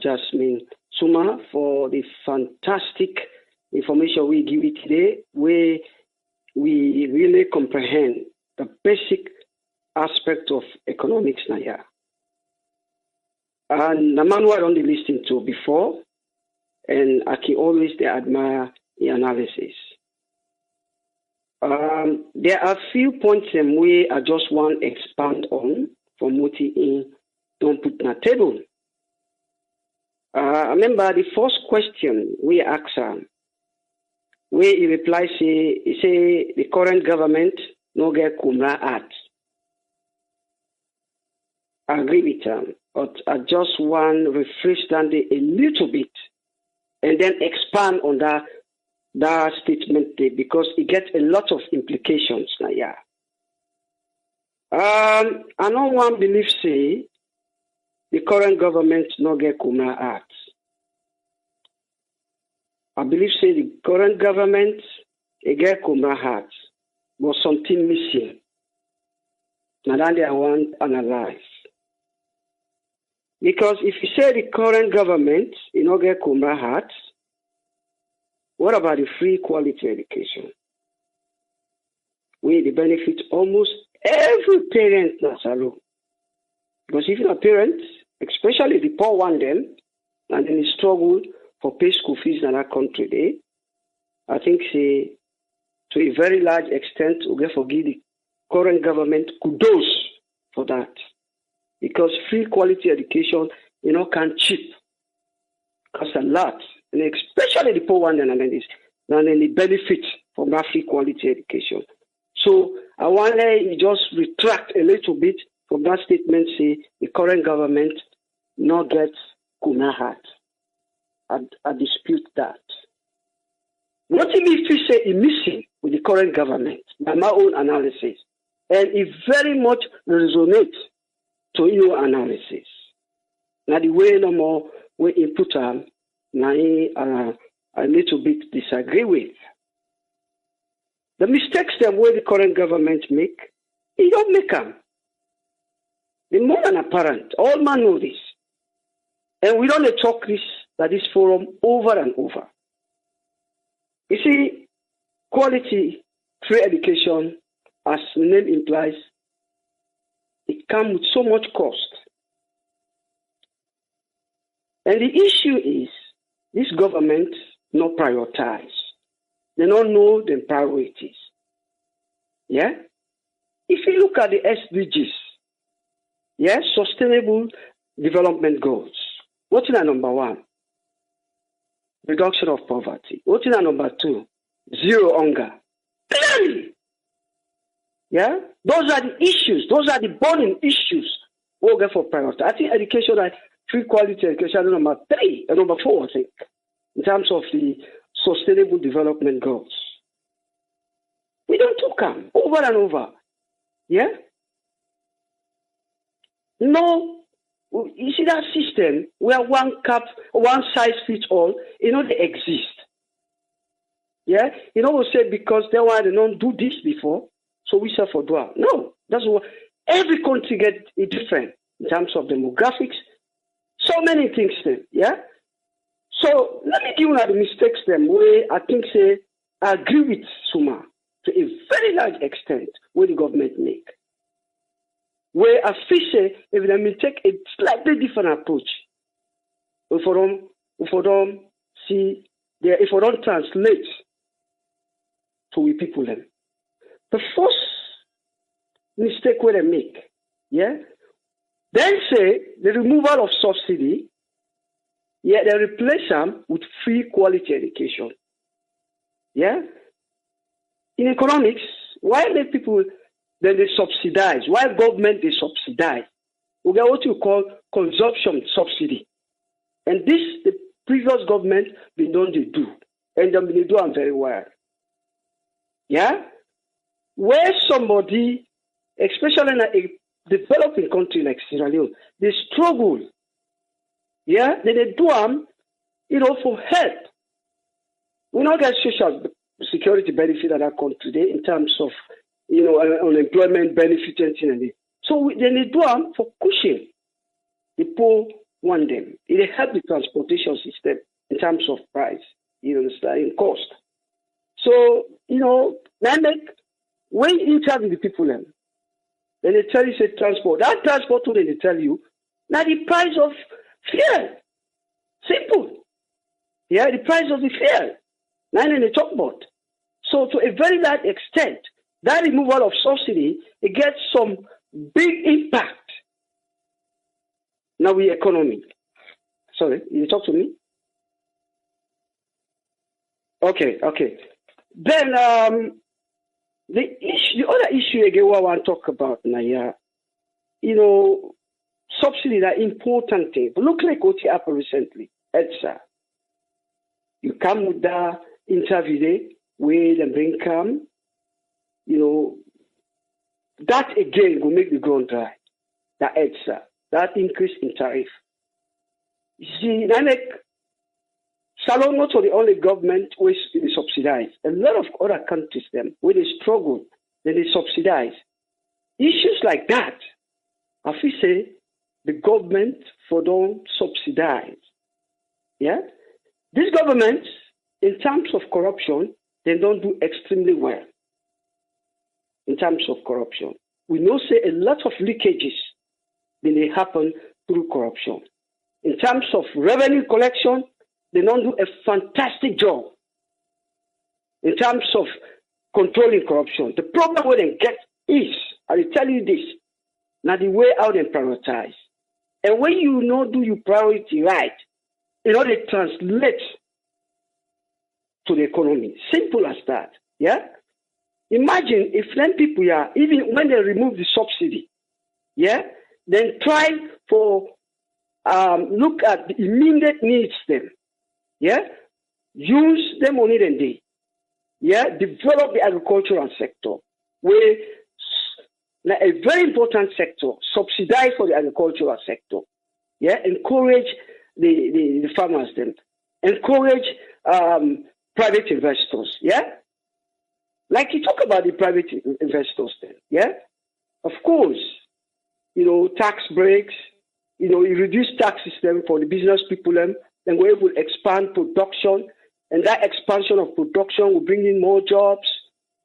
[SPEAKER 11] Jasmine Suma for the fantastic information we give you today, where we really comprehend the basic aspect of economics now. And the man who I only listened to before, and I can always admire the analysis. There are a few points in where I just want to expand on from what he don't put on the table. I remember the first question we asked him, where he replied, he say the current government no get Kumra Act. I agree with him, but I just want to rephrase that a little bit and then expand on that statement there because it gets a lot of implications now. Yeah. I know one believes say the current government no get Kumra Act. I believe say the current government, a get Kumra heart, but something missing. Now that I want to analyze. Because if you say the current government, you know, get Kumra heart, what about the free quality education? We benefit almost every parent now, because if you're a parent, especially the poor one then, and then they struggle for pay school fees in that country, I think say to a very large extent we get forgive the current government kudos for that. Because free quality education, you know, can cheap. Cost a lot. And especially the poor one and then they benefit from that free quality education. So I want to just retract a little bit from that statement, say the current government not get Kumra heart. I dispute that. What if we say it's missing with the current government, by my own analysis, and it very much resonates to your analysis. Now the way no more we input now a little bit disagree with. The mistakes that where the current government make, it don't make them. They're more than apparent. All man know this. And we don't talk this at this forum over and over. You see, quality free education, as the name implies, it comes with so much cost. And the issue is, this government not prioritize. They don't know the priorities. Yeah? If you look at the SDGs, yeah, Sustainable Development Goals, what's in number 1? Reduction of poverty. What's in number 2? Zero hunger. Clearly. Yeah? Those are the issues. Those are the burning issues we'll get for priority. I think education, like free quality education, number 3 and number 4, I think, in terms of the Sustainable Development Goals. We don't talk them over and over. Yeah? No, you see that system where one size fits all, you know, they exist. Yeah? You know, we say because they don't do this before, so we suffer for dwell. No, that's what every country gets it different in terms of demographics. So many things then, yeah? So let me give you the mistakes them where I think say I agree with Suma to a very large extent where the government make. Where I feel say if they may take a slightly different approach, if we don't translate to we people them. The first mistake where they make, yeah, then say the removal of subsidy, yeah, they replace them with free quality education. Yeah? In economics, why let people then they subsidize? Why government they subsidize? We get what you call consumption subsidy. And this the previous government they don't do. And they do them very well. Yeah? Where somebody, especially in a developing country like Sierra Leone, they struggle. Yeah, then they do them, you know, for help. We don't get social security benefit in that country today in terms of, you know, unemployment benefit and things. So then they do them for cushion. The poor want them. It help the transportation system in terms of price, you understand, in cost. So, you know, when you interview the people, then they tell you, say, transport. That transport, then they tell you, now the price of fuel. Simple. Yeah, the price of the fuel. Now in the talk about. So to a very large extent, that removal of subsidy, it gets some big impact. Now we economy. Sorry, you talk to me? Okay. Then the other issue again what I want to talk about now, yeah, you know, subsidy are important thing. But look like what happened recently. EDSA. You come with the interview there, where the bring come, you know, that again will make the ground dry. That EDSA, that increase in tariff. You see, Salon not the only government which is subsidized. A lot of other countries, them, where they struggle, then they subsidize. Issues like that, I feel say, the government for don't subsidize. Yeah? These governments, in terms of corruption, they don't do extremely well. In terms of corruption. We know say a lot of leakages then they happen through corruption. In terms of revenue collection, they don't do a fantastic job. In terms of controlling corruption. The problem where they get is, I will tell you this, now the way how they prioritize. And when you know do your priority right, they translate to the economy. Simple as that. Yeah? Imagine if then people are, even when they remove the subsidy, yeah, then try for look at the immediate needs then. Yeah? Use the money then they. Yeah, develop the agricultural sector, where a very important sector, subsidize for the agricultural sector. Yeah, encourage the farmers then. Encourage private investors. Yeah, like you talk about the private investors then. Yeah, of course, tax breaks. You reduce tax system for the business people then we're able to expand production. And that expansion of production will bring in more jobs.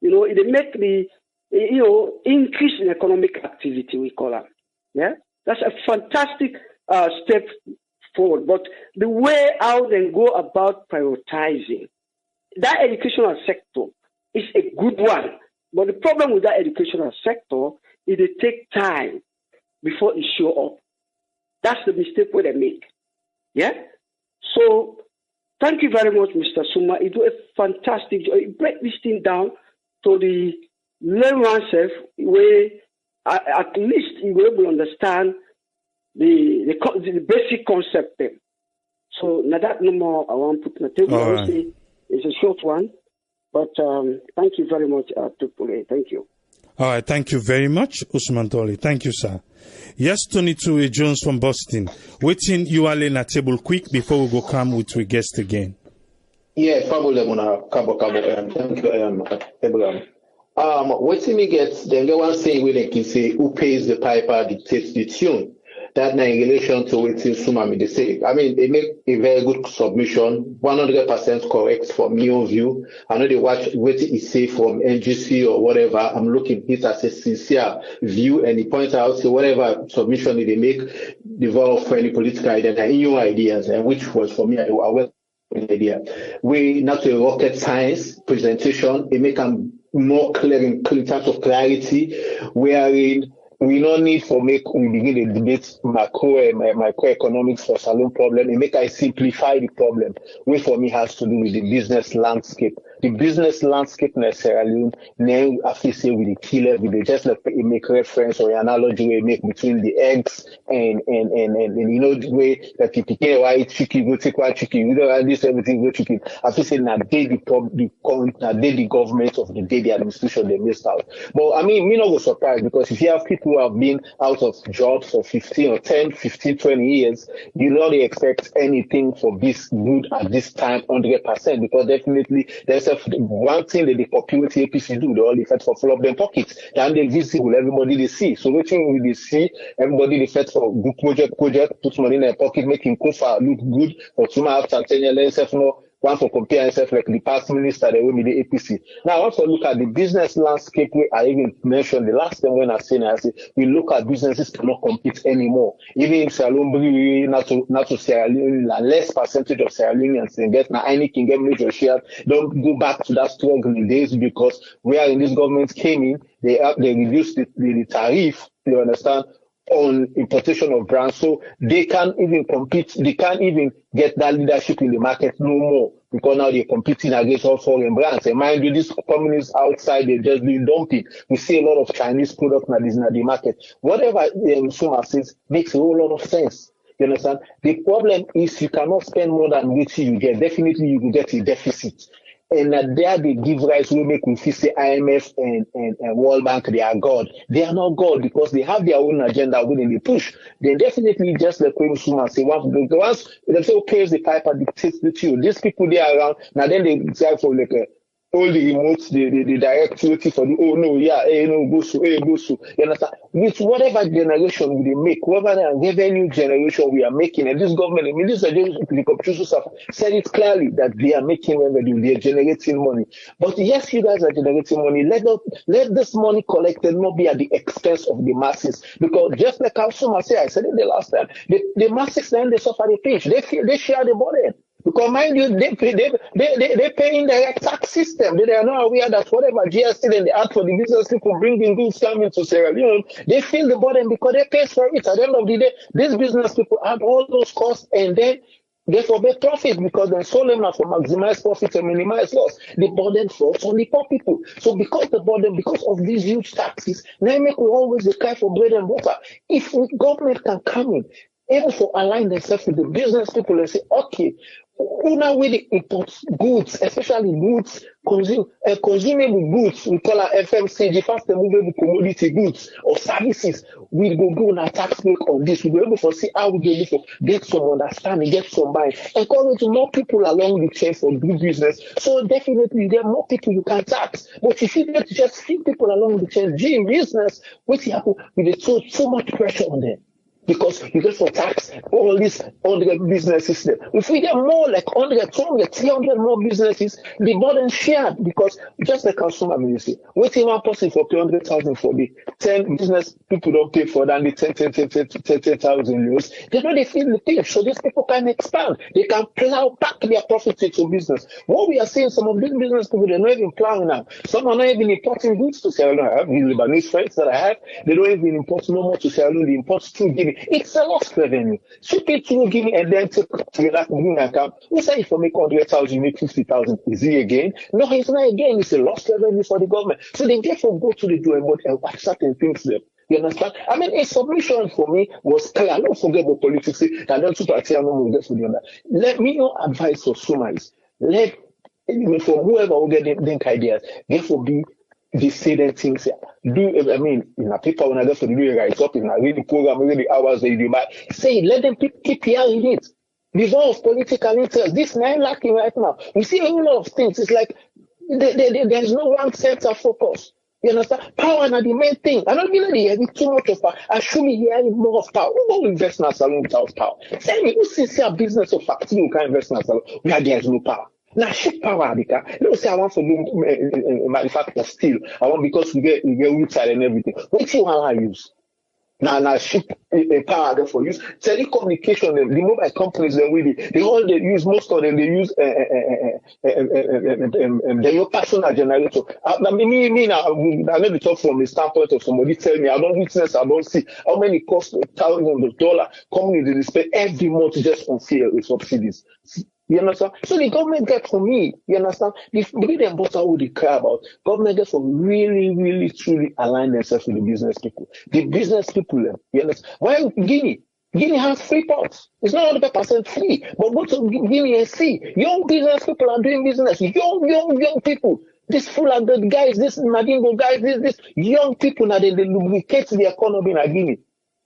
[SPEAKER 11] It will make the, increase in economic activity, we call it. Yeah? That's a fantastic step forward. But the way how they go about prioritizing, that educational sector is a good one. But the problem with that educational sector is it takes time before it show up. That's the mistake where they make. Yeah? So, thank you very much, Mr. Suma. You do a fantastic job. You break this thing down to the layman self, where at least you will be able to understand the basic concept there. So now that no more I want to put on the table.
[SPEAKER 1] All right.
[SPEAKER 11] It's a short one, but thank you very much, Tupule. Thank you.
[SPEAKER 1] All right, thank you very much, Usman Toli. Thank you, sir. Yes, Tony Tue Jones from Boston. Waiting you are laying a table quick before we go come with our guest again.
[SPEAKER 12] Yeah, Fabulous, thank you, Abraham. Waiting me gets the one saying we can say who pays the piper dictates the tune. That in relation to what Sumami they say. I mean, they make a very good submission, 100% correct from your view. I know they watch what he say from NGC or whatever. I'm looking at it as a sincere view, and he points out so whatever submission they make develop for any political idea and new ideas, and which was for me a well idea. We not a rocket science presentation. They make them more clear in terms of clarity, wherein we no need for we begin a debate macroeconomics for saloon problem. It make I simplify the problem, which for me has to do with the business landscape. The business landscape necessarily now associated with the killer, with the just like make reference or analogy we make between the eggs and the way that you pick white chicken, go take white chicken, this everything go chicken. Associated na the government of the day the administration they missed out. But I mean, me not go surprised because if you have people who have been out of jobs for 15 or 10, 15, 20 years, you don't expect anything for this good at this time 100% because definitely there's one thing that the popularity APC do, they all effect for full of them pockets. Then they visible, everybody they see. So what thing they see, everybody they effect for good project, put money in their pocket, making Kofa look good, or Tuma after 10 years, one for compare himself like the past minister, they will be the APC. Now, I also look at the business landscape where I even mentioned the last time when I said, we look at businesses cannot compete anymore. Even in Salombi, not to Sierra Leone, less percentage of Sierra Leoneans can get now any can get major share. Don't go back to that struggling days because where in this government came in, they reduced the tariff, you understand, on importation of brands, so they can't even compete, they can't even get that leadership in the market no more because now they're competing against all foreign brands. And mind you, these companies outside, they're just doing dumping. We see a lot of Chinese products now in the market. Whatever Suma says makes a whole lot of sense. You understand? The problem is you cannot spend more than what you get. Definitely you will get a deficit. and there they give rise to make we feel say IMF and World Bank they are God. They are not God because they have their own agenda within the push. They definitely just like Queen Suma say once they say okay, the piper dictates the you. These people they are around now. Then they decide for like all the remotes, the directivity for the go so. You understand? With whatever generation we make, whatever revenue generation we are making, and this government, I mean, this said it clearly that they are making revenue, they are generating money. But yes, you guys are generating money. Let this money collected not be at the expense of the masses, because just like Suma said, I said it the last time, the masses then they suffer the pinch. They share the burden. Because mind you, they pay indirect tax system. They are not aware that whatever GST and they ask for the business people bringing goods coming to Sierra Leone, they feel the burden because they pay for it. At the end of the day, these business people add all those costs and then they forbid profit because they sold them for maximize profit and minimize loss. The burden falls on the poor people. So because of these huge taxes, now make we always cry for bread and butter. If the government can come in, able to align themselves with the business people and say, okay, now we import goods, especially goods, consumable goods, we call our FMCG, fast movable commodity goods or services. We go do a tax break on this. We'll be able to see how we be able to get some understanding, get some buying, encourage more people along the chain for good business. So definitely there are more people you can tax. But if you get just few people along the chain, doing business, what's happening with so much pressure on them? Because you get for tax all these 100 businesses there. If we get more like 100, 200, 300 more businesses, the burden shared because just like consumer ministry, waiting one person for 300,000 for the 10 business people don't pay for than the 10,000 euros. They know they feel the pinch, so these people can expand. They can plow back their profits into business. What we are seeing, some of these business people, they're not even plowing now. Some are not even importing goods to Sierra Leone. I have these Lebanese friends that I have. They don't even import no more to Sierra Leone. They import through Guinea. It's a lost revenue. So people give me and then take that account. We say if you make 100,000, you make 50,000. Is it again? No, it's not again. It's a lost revenue for the government. So they therefore go to the drawing board and watch certain things there. You understand? I mean, a submission for me was clear. I don't forget about politics. I don't let me know advice of Suma is let for whoever will get think ideas, therefore be the same things do. I mean, in a paper when I go to do it right up, in a read the program, read the hours they do, but say let them keep hearing it. Resolve political interest. This is not lacking right now. We see a whole lot of things. It's like there's no one center focus. You understand? Power is the main thing. I don't really hear too much of power. I should be hearing more of power. Who will invest in a salon without power? Tell me, who sincere business of factory who can invest in a salon where there is no power? Now, ship power, don't say I want to do manufacture steel. I want because we get website and everything. What do you want to use? Now ship power there for use. Telecommunication, the mobile companies they use most of them. They use their personal generator. I never talk from the standpoint of somebody tell me I don't witness, I don't see how many cost thousands of dollars companies they spend every month just on fuel with subsidies. You understand? So the government gets for me, you understand? The bread and butter what they care about, government gets to really, really, truly align themselves with the business people. The business people, you understand? Why Guinea? Guinea has free ports. It's not 100% free, but go to Guinea and see. Young business people are doing business. Young people. This full of the guys, this Madingo guys, this young people now they lubricate the economy in Guinea.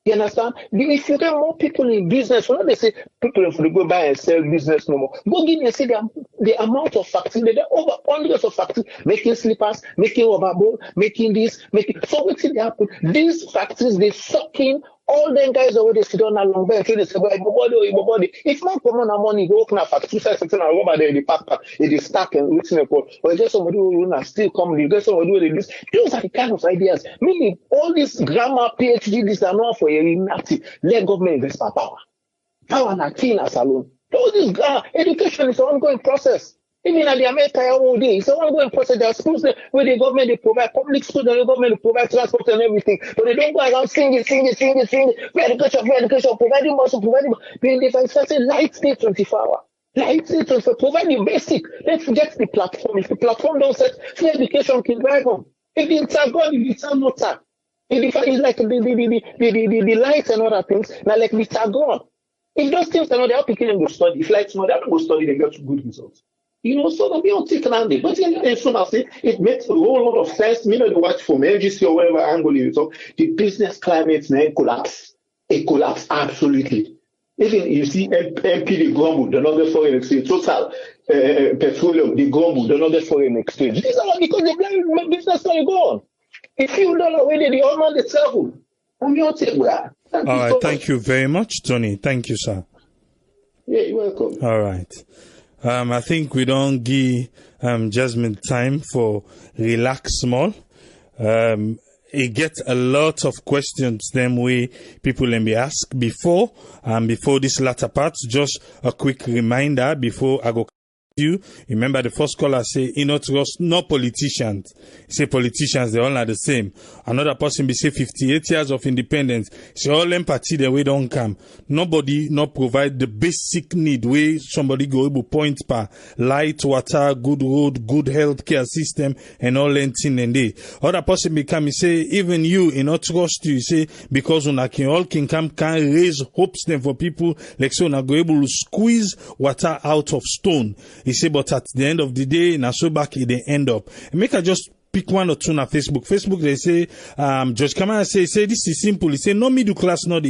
[SPEAKER 12] You understand? If you get more people in business, when they say people if they go buy and sell business no more, go give me and see the amount of factories. There are over hundreds of factories making slippers, making rubber ball, making this, making. So what did happen? These factories they suck in all them guys already sit down along there. They say, body. If not come on money, go open a factory, something and rubber there, the pack, it is stack and written report. Or just somebody who will still come, you get somebody who will do this. Those are the kind of ideas. Meaning all this grammar, PhD, this are not for your inactive. Let government invest for power. Power not clean as alone. All this education is an ongoing process. Even at the America all day, it's an ongoing process. There are schools where the government they provide public schools and the government they provide transport and everything. But they don't go around singing. Free education, providing muscle, providing. They say light stay 24 hours. Light stay 24, providing basic. Let's forget the platform. If the platform don't set free education can drive on. If it's a God, if it's a motor. It's like the lights and other things. Now like it's a God. If those things are not, they are picking them to study. If lights not, they don't go study, they get good results. So we don't take on it. But it makes a whole lot of sense. Me not watch from NGC or whatever angle you talk. The business climate now collapse. It collapsed absolutely. Even you see MP the grumble, the other foreign exchange, Total Petroleum, the grumble, the other foreign exchange. These are because the blind business are gone. If you don't know where the old man they travel,
[SPEAKER 1] all right, thank you very much, Tony. Thank you, sir.
[SPEAKER 12] Yeah, you're welcome.
[SPEAKER 1] All right. I think we don't give Jasmine time for relax small. It gets a lot of questions them way people let me ask before this latter part. Just a quick reminder before I go you. Remember the first caller say, trust no politicians. He say politicians, they all are the same. Another person be say 58 years of independence. Say all empathy the way don't come. Nobody not provide the basic need way somebody go able point per light, water, good road, good healthcare system, and all that thing and they. Other person become, he say, even you, trust you, say, because una can come, can raise hopes then for people, like so una go able to squeeze water out of stone. He say, but at the end of the day, na so back it they end up. And make I just pick one or two on Facebook. Facebook, they say, Judge Kamara say, this is simple. He say, no middle class, no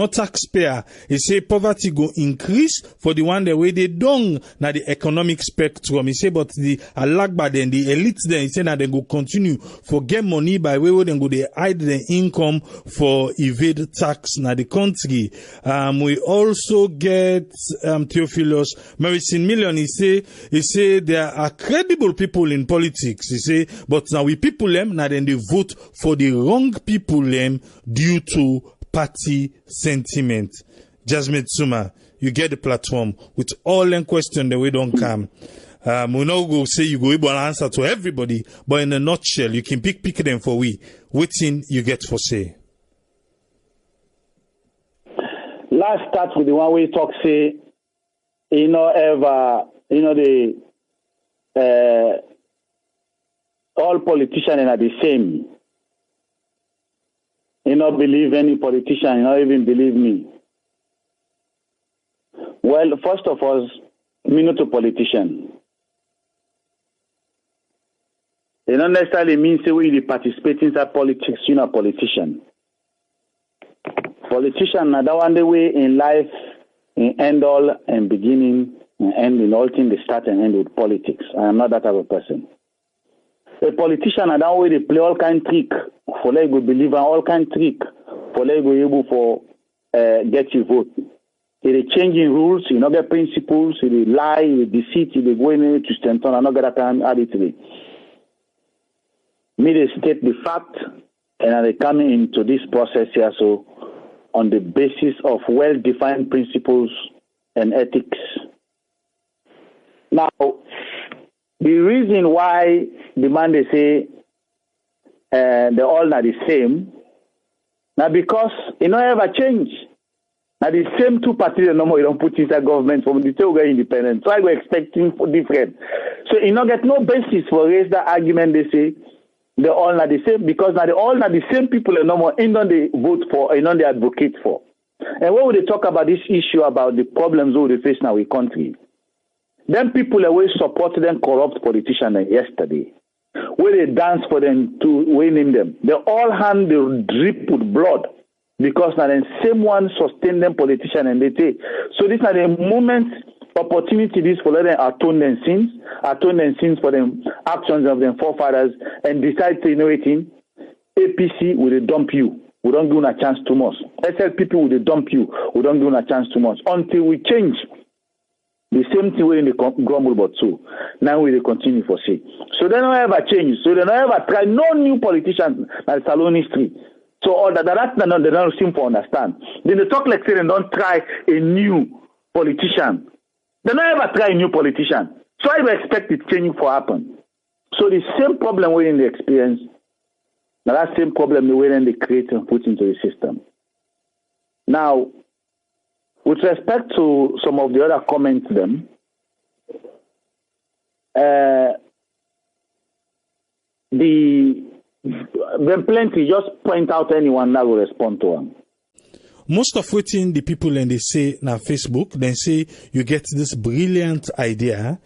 [SPEAKER 1] taxpayer. He say, poverty go increase for the one the way they don't, na the economic spectrum. He say, but the alagba then, the elites then, he say, na they go continue for get money by way, then go they hide the income for evade tax na the country. We also get, Theophilus Maricin Million. He say, there are credible people in politics. He say, but now we people them, now then they vote for the wrong people them due to party sentiment. Jasmine Suma, you get the platform with all them questions that we don't come. We not go say you go able to answer to everybody, but in a nutshell, you can pick them for we. Waiting you get for say.
[SPEAKER 2] Let's start with the one we talk say, all politicians are the same. You not believe any politician, you not even believe me. Well, first of all, me not a politician. It not necessarily means that we participate in that politics, you're not a politician. Politician are that one the way in life, in end all and beginning and end in all things, they start and end with politics. I am not that type of person. A politician are that way they play all kind of trick for like go believe in all kind of trick for like go able for get you vote. They changing rules, you know, get principles, they lie, they deceit, they go in to stand on, and not get that time arbitrary. Me they state the fact, and they come into this process here so on the basis of well-defined principles and ethics. Now, the reason why the man they say they all are the same, now because you know ever change. Now the same two parties no more you don't put inside government from the two guys independent. So I go expecting for different. So you know get no basis for raise that argument they say they all are the same because now they all are the same people and no more in they vote for and they advocate for. And when they talk about this issue about the problems we face now in country, then people always support them corrupt politicians yesterday. Where they dance for them to winning them. They all hand they drip with blood because now the same one sustain them politician and they take. So these are the moments, opportunities for them atone their sins for them actions of their forefathers and decide to innovate in APC will dump you. We don't give them a chance too much. SLPP will dump you. We don't give them a chance too much until we change. The same thing way in the grumble but so. Now we continue for say. So they don't ever change. So they don't ever try no new politicians like Salon history. So all that they don't seem to understand. Then they talk like say they don't try a new politician. They don't ever try a new politician. So I would expect it changing for happen. So the same problem we in the experience, now that same problem the way then they create and put into the system. Now, with respect to some of the other comments, then, when plenty just point out anyone that will respond to them.
[SPEAKER 1] Most of the people and they say na Facebook, they say you get this brilliant idea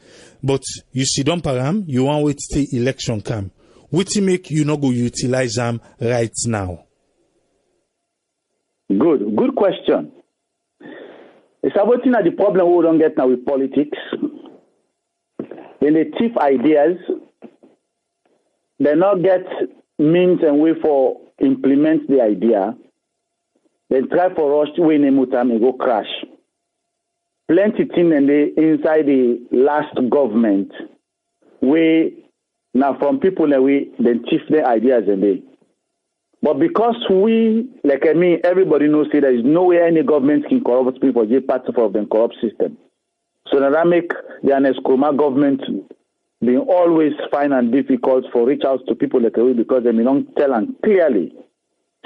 [SPEAKER 1] But you see, don't param, you want wait till election come. What make you not go utilize them right now?
[SPEAKER 2] Good question. It's about the problem we don't get now with politics. When they thief ideas, they not get means and way for implement the idea. They try for us to win a time and go crash. Plenty thing and they inside the last government we now from people and we then thief their ideas and they. But because we, like I mean, everybody knows there is no way any government can corrupt people, they part of the corrupt system. So that make the Aneskroma government being always fine and difficult for reach out to people like we because they may not tell them clearly.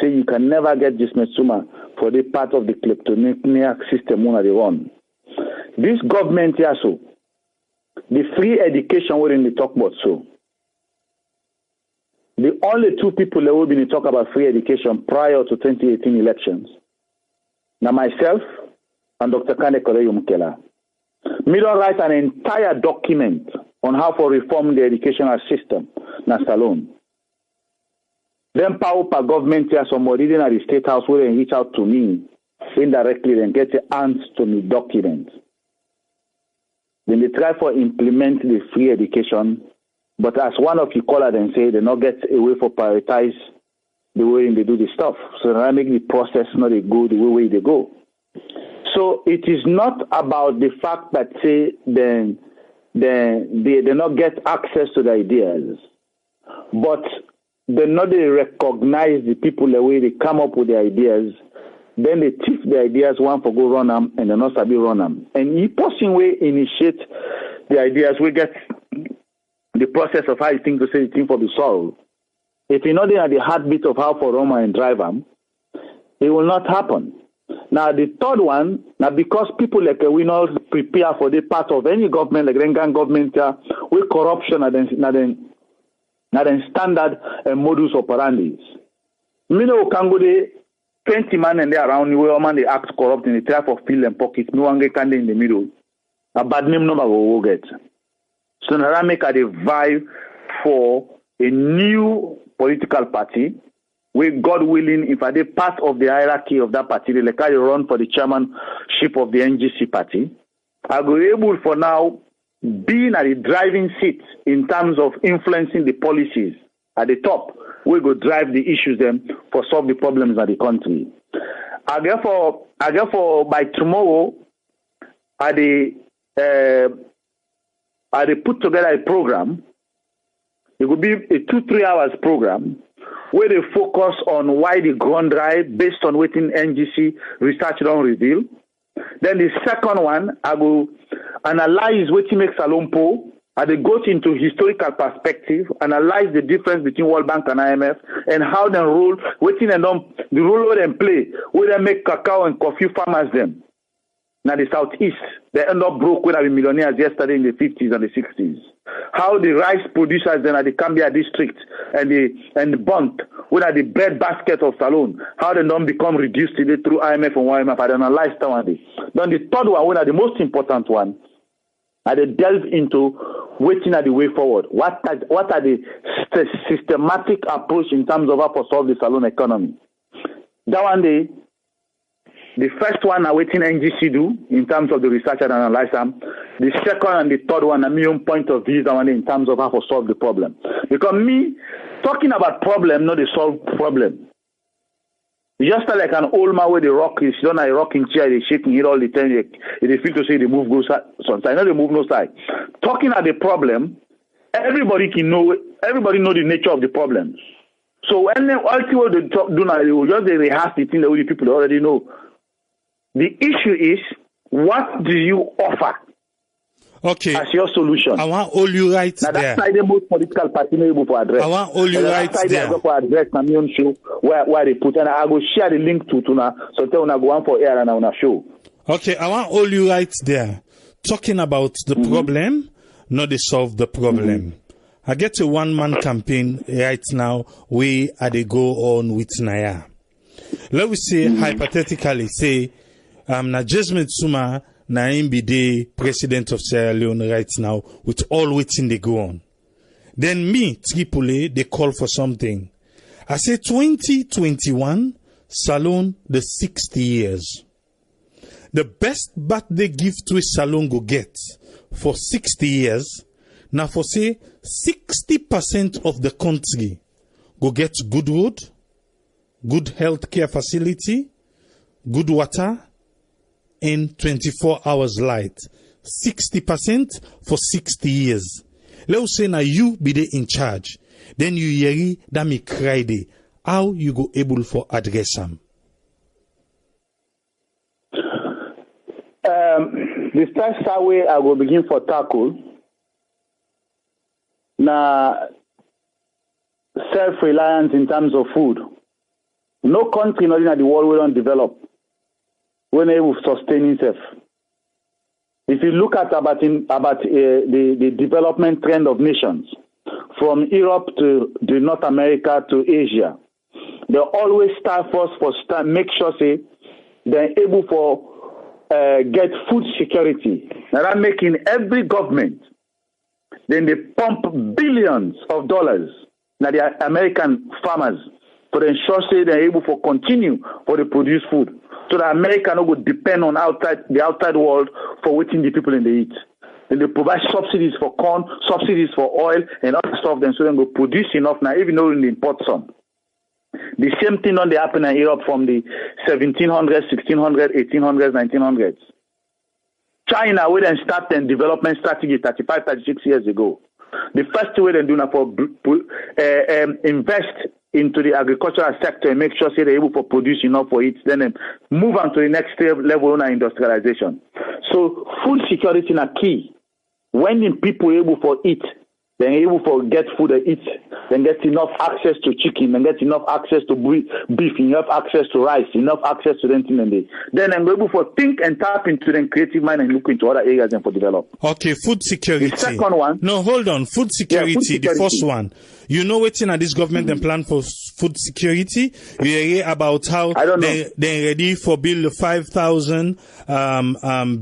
[SPEAKER 2] Say you can never get this Zuma for the part of the kleptomaniac system when they run. This government here so the free education we're in the talk about so. The only two people that will be talk about free education prior to 2018 elections. Now myself and Dr. Kane Koleyo Mukela. Me don't write an entire document on how to reform the educational system na Salone. Then power per government here somebody in the State House will reach out to me indirectly and get the answer to me document. Then they try to implement the free education. But as one of you call it and say, they not get a way for prioritize the way they do the stuff. So that make the process not a go the way they go. So it is not about the fact that say they not get access to the ideas, but they not they recognize the people the way they come up with the ideas. Then they thief the ideas one for go run them and they not sabi run them. And he person way initiate the ideas we get. The process of how you think to say the thing for the solved. If you're not in the heartbeat of how for Roma and drive them, it will not happen. Now the third one, now because people like we not prepare for the part of any government, like Rengan government, with corruption and then standard modus operandi. Me know can go there 20 man and they around where man they act corrupt in the try for fill and pocket. No one get in the middle. A bad name number will get. So now make a vibe for a new political party where God willing, if I did part of the hierarchy of that party, like I run for the chairmanship of the NGC party, I will be able for now being at the driving seat in terms of influencing the policies at the top. We go drive the issues then for solve the problems of the country. I guess for by tomorrow, they put together a program. It would be a 2-3 hours program where they focus on why the ground drive based on what in NGC research don't reveal. Then the second one, I will analyze what makes Salompo. And they go into historical perspective, analyze the difference between World Bank and IMF, and how they roll, waiting and the role they play, where they make cacao and coffee farmers them. Now the Southeast, they end up broke when they were millionaires yesterday in the 50s and the 60s. How the rice producers then at the Cambia district and the Bunt, when at the bread basket of Salone, how they don't become reduced today through IMF and YMF. I analyze that one day. Then the third one, when at the most important one, and they delve into waiting at the way forward. What are the systematic approach in terms of how to solve the Salone economy? That one day, the first one are waiting NGC do in terms of the research and analyze them. The second and the third one, a my own point of view, that one in terms of how to solve the problem. Because me, talking about problem, not the solve problem. Just like an old man with the rock, he's done a rocking chair, he's shaking it all the time. They feel to say the move goes sometimes, not the move no side. Talking about the problem, everybody know the nature of the problems. So when all people they do now, they will just rehearse the thing that all the people already know. The issue is, what do you offer?
[SPEAKER 1] Okay.
[SPEAKER 2] As your solution.
[SPEAKER 1] I want all you right
[SPEAKER 2] now,
[SPEAKER 1] there.
[SPEAKER 2] That's why the most political party not able to address.
[SPEAKER 1] I want all you right
[SPEAKER 2] that's
[SPEAKER 1] there.
[SPEAKER 2] I go for address my own show where they put, and I go share the link to now. So tell una go on for air and on a show.
[SPEAKER 1] Okay, I want all you right there. Talking about the problem, not to solve the problem. I get a one-man campaign right now. We are they go on with Naya. Let me say hypothetically say, na Jasmine Suma na him be the president of Sierra Leone right now with all waiting they go on. Then me, Tripoli, they call for something. I say 2021, Salone, the 60 years. The best birthday gift we Salone go get for 60 years, now for say 60% of the country go get good road, good health care facility, good water, and 24 hours light. 60% for 60 years. Let's say now you be there in charge. Then you hear that me cry there. How you go able for address them?
[SPEAKER 2] The first way I will begin for tackle na self-reliance in terms of food. No country not in the world will not develop when they will sustain itself. If you look at the development trend of nations from Europe to North America to Asia, they always start first make sure say they're able for get food security. Now that making every government, then they pump billions of dollars now the American farmers to ensure say they're able for continue for the produce food. So that America no go depend on the outside world for waiting the people in the eat. Then they provide subsidies for corn, subsidies for oil and other stuff, then so they go produce enough now, even though they import some. The same thing on the happen in Europe from the 1700s, 1600s, 1800s, 1900s. China, we then start their development strategy 35, 36 years ago. The first way they do now for invest into the agricultural sector and make sure say they're able to produce enough for it, then move on to the next level on industrialization. So food security is key. When the people are able to eat, they're able to get food to eat, then get enough access to chicken, and get enough access to beef, enough access to rice, enough access to anything, and then I'm able to think and tap into the creative mind and look into other areas and for develop.
[SPEAKER 1] Okay, food security.
[SPEAKER 2] The second one.
[SPEAKER 1] No, hold on. Food security, food security. The first one. You know what's in this government and plan for food security? You hear about how they're ready for bill 5,000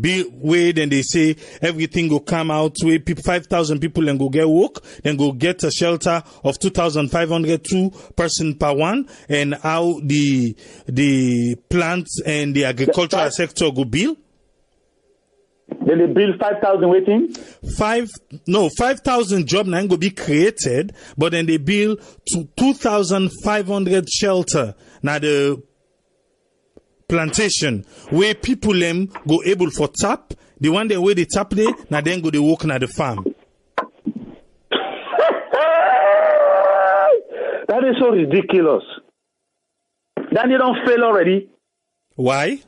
[SPEAKER 1] bill way, then they say everything will come out way 5,000 people and go get work, then go get a shelter of 2,500 2 person per one, and how the plants and the agricultural sector go bill.
[SPEAKER 2] Then they build 5,000 waiting?
[SPEAKER 1] 5,000 jobs now go be created, but then they build 2,500 shelter. Now the plantation where people them go able for tap, the one day where they tap there, now then go they work na the farm.
[SPEAKER 2] That is so ridiculous. Then they don't fail already.
[SPEAKER 1] Why?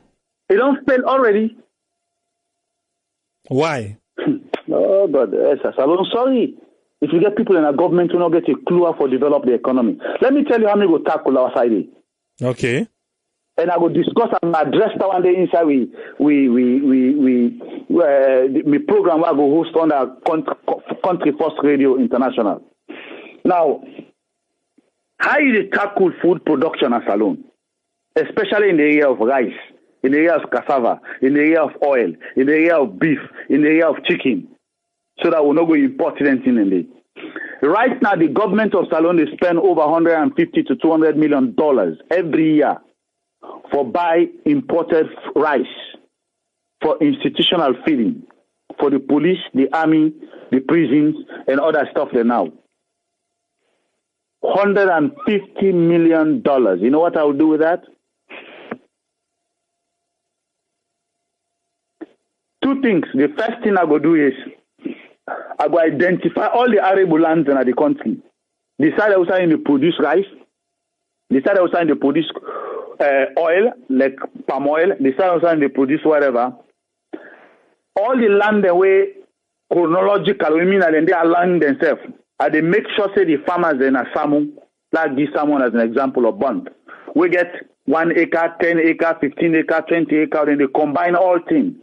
[SPEAKER 2] They don't fail already.
[SPEAKER 1] Why?
[SPEAKER 2] Oh, but I'm sorry. If you get people in a government who don't get a clue how to develop the economy. Let me tell you how many go tackle our side.
[SPEAKER 1] Okay.
[SPEAKER 2] And I will discuss and address that one day inside my program I will host on the Country First Radio International. Now, how you tackle food production as alone, especially in the area of rice, in the area of cassava, in the area of oil, in the area of beef, in the area of chicken, so that we're not going to import anything in it. Right now, the government of Salone they spend over $150 to $200 million every year for buy imported rice, for institutional feeding, for the police, the army, the prisons, and other stuff there now. $150 million. You know what I will do with that? Two things. The first thing I will do is I will identify all the arable lands in the country. Decide I will start to produce rice. Decide I will start to produce oil, like palm oil. Decide I will start to produce whatever. All the land the way chronological, we mean that they are land themselves. And they make sure say the farmers in a salmon, like this salmon as an example of bond. We get 1 acre, 10 acre, 15 acre, 20 acre, then they combine all things.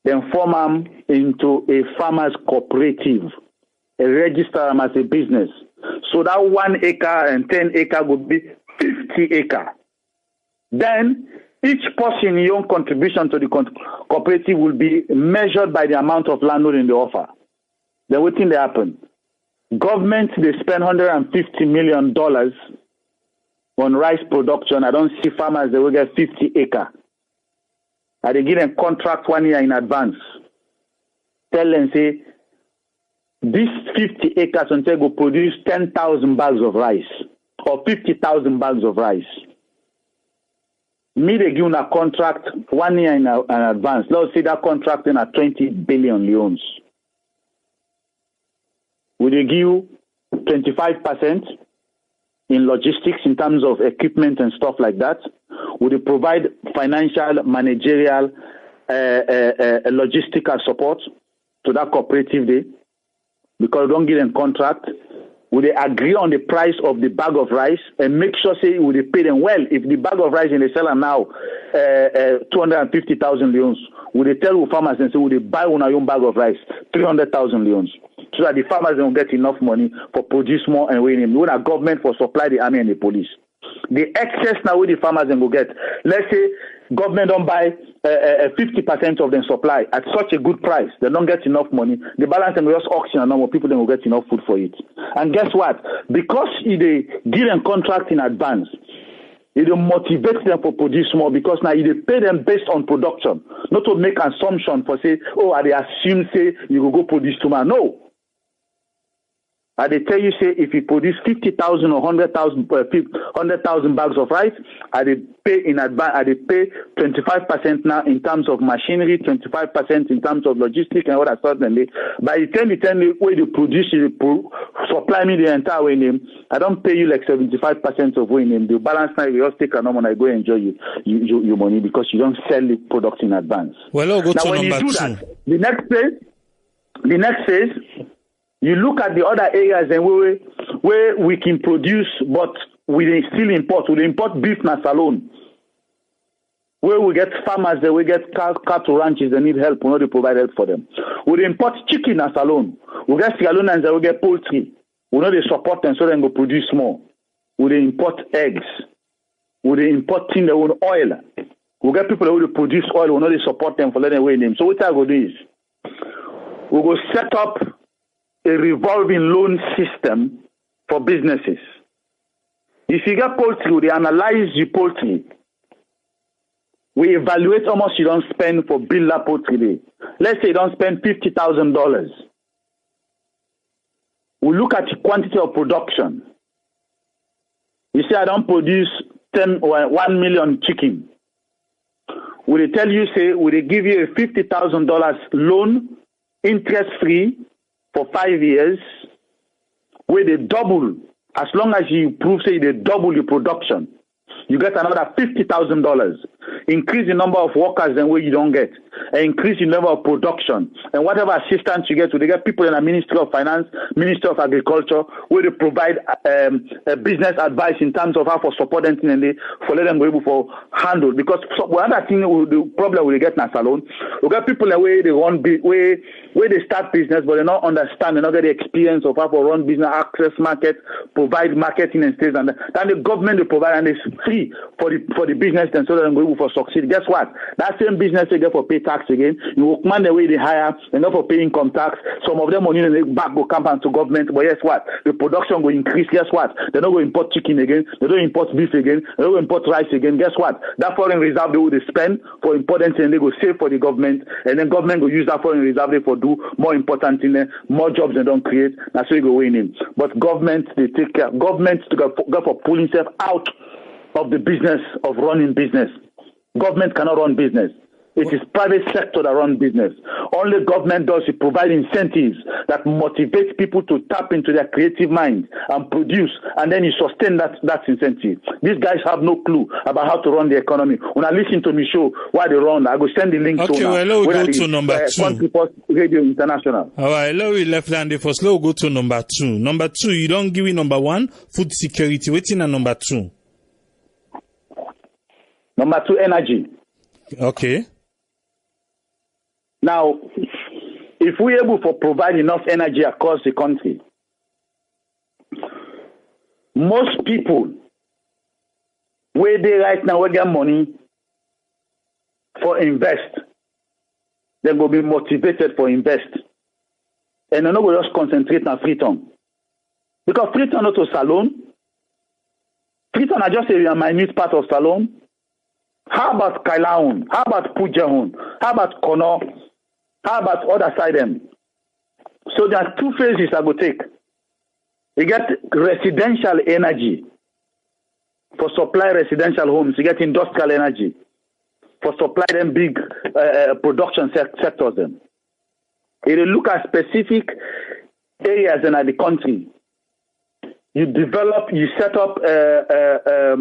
[SPEAKER 2] Then form them into a farmers cooperative, register them as a business. So that 1 acre and 10 acre would be 50 acre. Then Each person in your own contribution to the cooperative will be measured by the amount of landlord in the offer. Then what thing they happen? Government, they spend $150 million on rice production. I don't see farmers, they will get 50 acres. And they give them contract 1 year in advance. Tell them, say, this 50 acres until go produce 10,000 bags of rice or 50,000 bags of rice. Me, they give a contract 1 year in advance. Let's say that contract in a 20 billion leones. Will they give 25% in logistics in terms of equipment and stuff like that? Will they provide financial, managerial, logistical support to that cooperative day? Because they don't give them contract. Will they agree on the price of the bag of rice and make sure, say, will they pay them well? If the bag of rice in the seller now 250,000 leones, will they tell the farmers and say, will they buy on our own bag of rice 300,000 leones? So that the farmers don't get enough money for produce more and win. When our government for supply the army and the police. The excess now with the farmers then go get. Let's say government don't buy 50% of them supply at such a good price. They don't get enough money. The balance and just auction and normal people then will get enough food for it. And guess what? Because they give them contract in advance, it motivates them for produce more because now they pay them based on production, not to make assumption for say, oh, they assume say you will go produce tomorrow. No. They tell you, say, if you produce 50,000 or 100,000 bags of rice, they pay in advance. They pay 25% now in terms of machinery, 25% in terms of logistics and all that stuff. By the time you tell me where you produce, you supply me the entire way name. I don't pay you like 75% of way name. The balance now you just take a number and I go enjoy your money because you don't sell the product in advance.
[SPEAKER 1] Well, I'll go
[SPEAKER 2] now
[SPEAKER 1] to
[SPEAKER 2] when
[SPEAKER 1] number
[SPEAKER 2] you do
[SPEAKER 1] 2.
[SPEAKER 2] that, the next phase. You look at the other areas and where we can produce, but we still import. We import beef nas alone. Where we get farmers, that we get cattle ranches, they need help. We know they provide help for them. We import chicken as alone. We get Sierra Leoneans that we get poultry. We know they support them so they can go produce more. We import eggs. We import things that own oil. We get people that will produce oil. We know they support them for letting away them. So what I go do is we go set up a revolving loan system for businesses. If you get poultry, we analyze the poultry. We evaluate how much you don't spend for build that poultry day. Let's say you don't spend $50,000. We look at the quantity of production. You say I don't produce 10 or 1 million chicken. We tell you, say, we give you a $50,000 loan, interest free, for 5 years, where they double, as long as you prove, say, they double your production, you get another $50,000. Increase the number of workers and where you don't get, and increase the level of production. And whatever assistance you get, they get people in the Ministry of Finance, Ministry of Agriculture, where they provide business advice in terms of how for support them and they for let them be able for handle. Because one other thing, the problem we get in Salone, we got people that way they run where they start business, but they don't understand, they don't get the experience of how to run business, access market, provide marketing and sales, and then the government they provide and it's free for the business and so that they go for succeed. Guess what? That same business they get for pay tax again. You workman the way they hire, they not for pay income tax. Some of them money they back go come to government, but guess what? The production will increase. Guess what? They don't go import chicken again. They don't import beef again. They don't import rice again. Guess what? That foreign reserve they will spend for important and they go save for the government, and then government will use that foreign reserve they for do more important thing, more jobs they don't create. That's why you go winning. But government they take care. Government to go for pulling itself out of the business of running business. Government cannot run business. It is private sector that run business. Only government does is provide incentives that motivate people to tap into their creative mind and produce, and then you sustain that incentive. These guys have no clue about how to run the economy. When I listen to me show why they run, I go send the link to
[SPEAKER 1] now. Well, we'll go to number 2.
[SPEAKER 2] Radio International.
[SPEAKER 1] All right, let we left hand first. Let's go to number 2. Number 2, you don't give me number 1, food security. Waiting on number 2.
[SPEAKER 2] Number 2, energy.
[SPEAKER 1] Okay.
[SPEAKER 2] Now, if we're able to provide enough energy across the country, most people where they right now, we get money, for invest. They will be motivated for invest. And they're not going to just concentrate on Freetown. Because Freetown not to Salone. Freetown are just a minute part of Salone. How about Kailaun? How about Pujahun? How about Kono? How about other side them? So there are two phases I will take. You get residential energy for supply residential homes. You get industrial energy for supply them big production sectors. Them. If you look at specific areas in the country, you set up a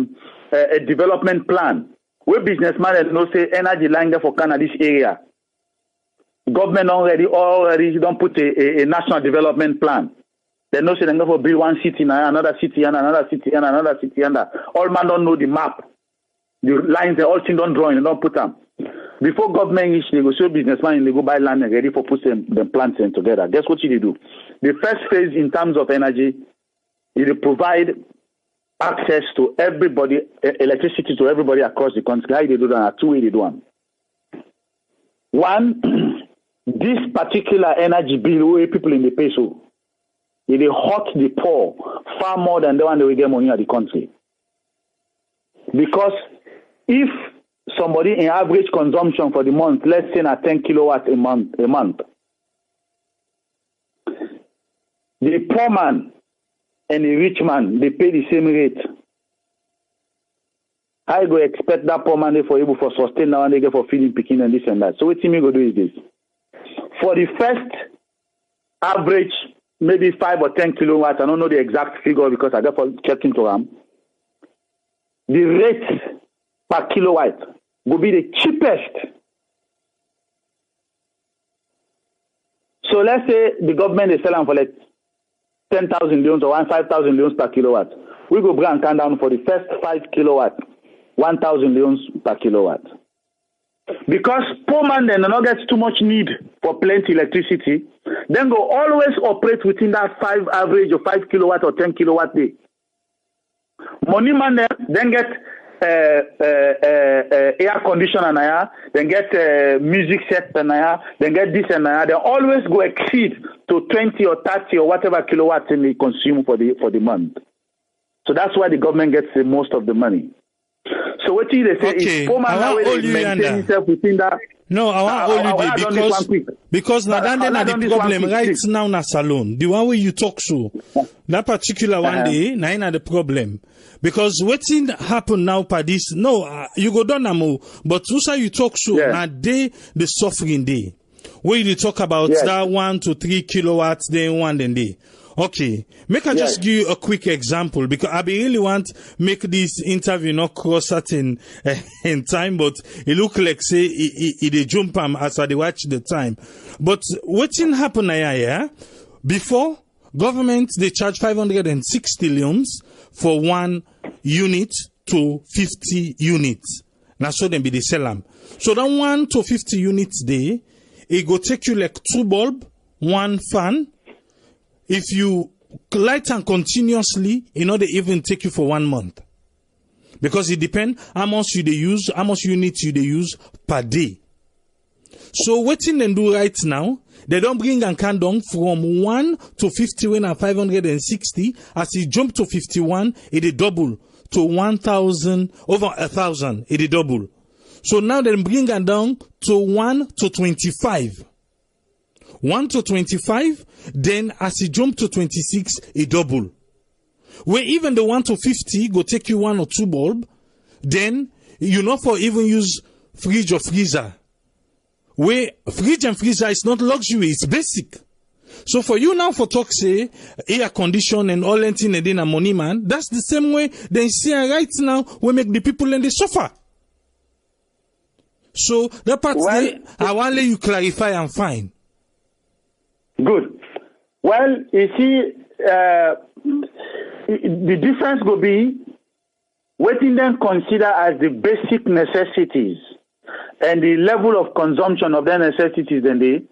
[SPEAKER 2] development plan where businessmen know say energy line there for Canada this area. Government already don't put a national development plan. They know say they go for build one city and another city and another city and another city and all man don't know the map. The lines they all things don't draw and don't put them. Before government reach, they go show businessmen they go buy land and ready for put them plants in together. Guess what you do? The first phase in terms of energy is to provide access to everybody, electricity to everybody across the country. How they do that? Two ways they do them. One, this particular energy bill where people in the pay so it hurt the poor far more than the one that we get money at the country. Because if somebody in average consumption for the month, let's say na 10 kilowatts a month, the poor man and the rich man, they pay the same rate. I go expect that poor man for able for sustain now and they get for feeding picking and this and that. So what team go do is this. For the first average, maybe 5 or 10 kilowatts, I don't know the exact figure because I got for checking to them. The rate per kilowatt will be the cheapest. So let's say the government is selling for like 10,000 loans or 5,000 loans per kilowatt. We go bring and down for the first 5 kilowatt, 1,000 loans per kilowatt. Because poor man then not get too much need for plenty electricity, then go always operate within that 5 average or 5 kilowatt or 10 kilowatt day. Money man then get air conditioner, then get music set, then get this and that. They always go exceed to 20 or 30 or whatever kilowatts they consume for the month. So that's why the government gets the most of the money. So what they say is poor man now maintain himself within that.
[SPEAKER 1] No, I want only because now the problem right now na Salone. The one where you talk so that particular one day na the problem. Because what's happen now per this you go down more, but also you talk so now the suffering day. Where you talk about that 1 to 3 kilowatts then one day. Okay, make I just give you a quick example because I really want make this interview not cross certain in time, but it look like say it jump as I watch the time. But what thing happen here? Before government they charge 560 loans for 1 unit to 50 units. Now so then be the sell them. So that 1 to 50 units day, it go take you like 2 bulb, 1 fan. If you light them continuously, they even take you for 1 month. Because it depends how much you they use, how much units you they use per day. So what thing they do right now, they don't bring and can down from 1 to 51 and 560. As it jump to 51, it double to 1,000, over 1,000, it double. So now they bring it down to 1 to 25. 1 to 25, then as it jump to 26, it double. Where even the 1 to 50 go take you 1 or 2 bulb, then you not for even use fridge or freezer. Where fridge and freezer is not luxury, it's basic. So for you now for talk say air condition and all anything and then a money man, that's the same way they see right now we make the people and they suffer. So that part I want let you clarify and fine.
[SPEAKER 2] Good. Well, you see, the difference will be what in them consider as the basic necessities and the level of consumption of their necessities then they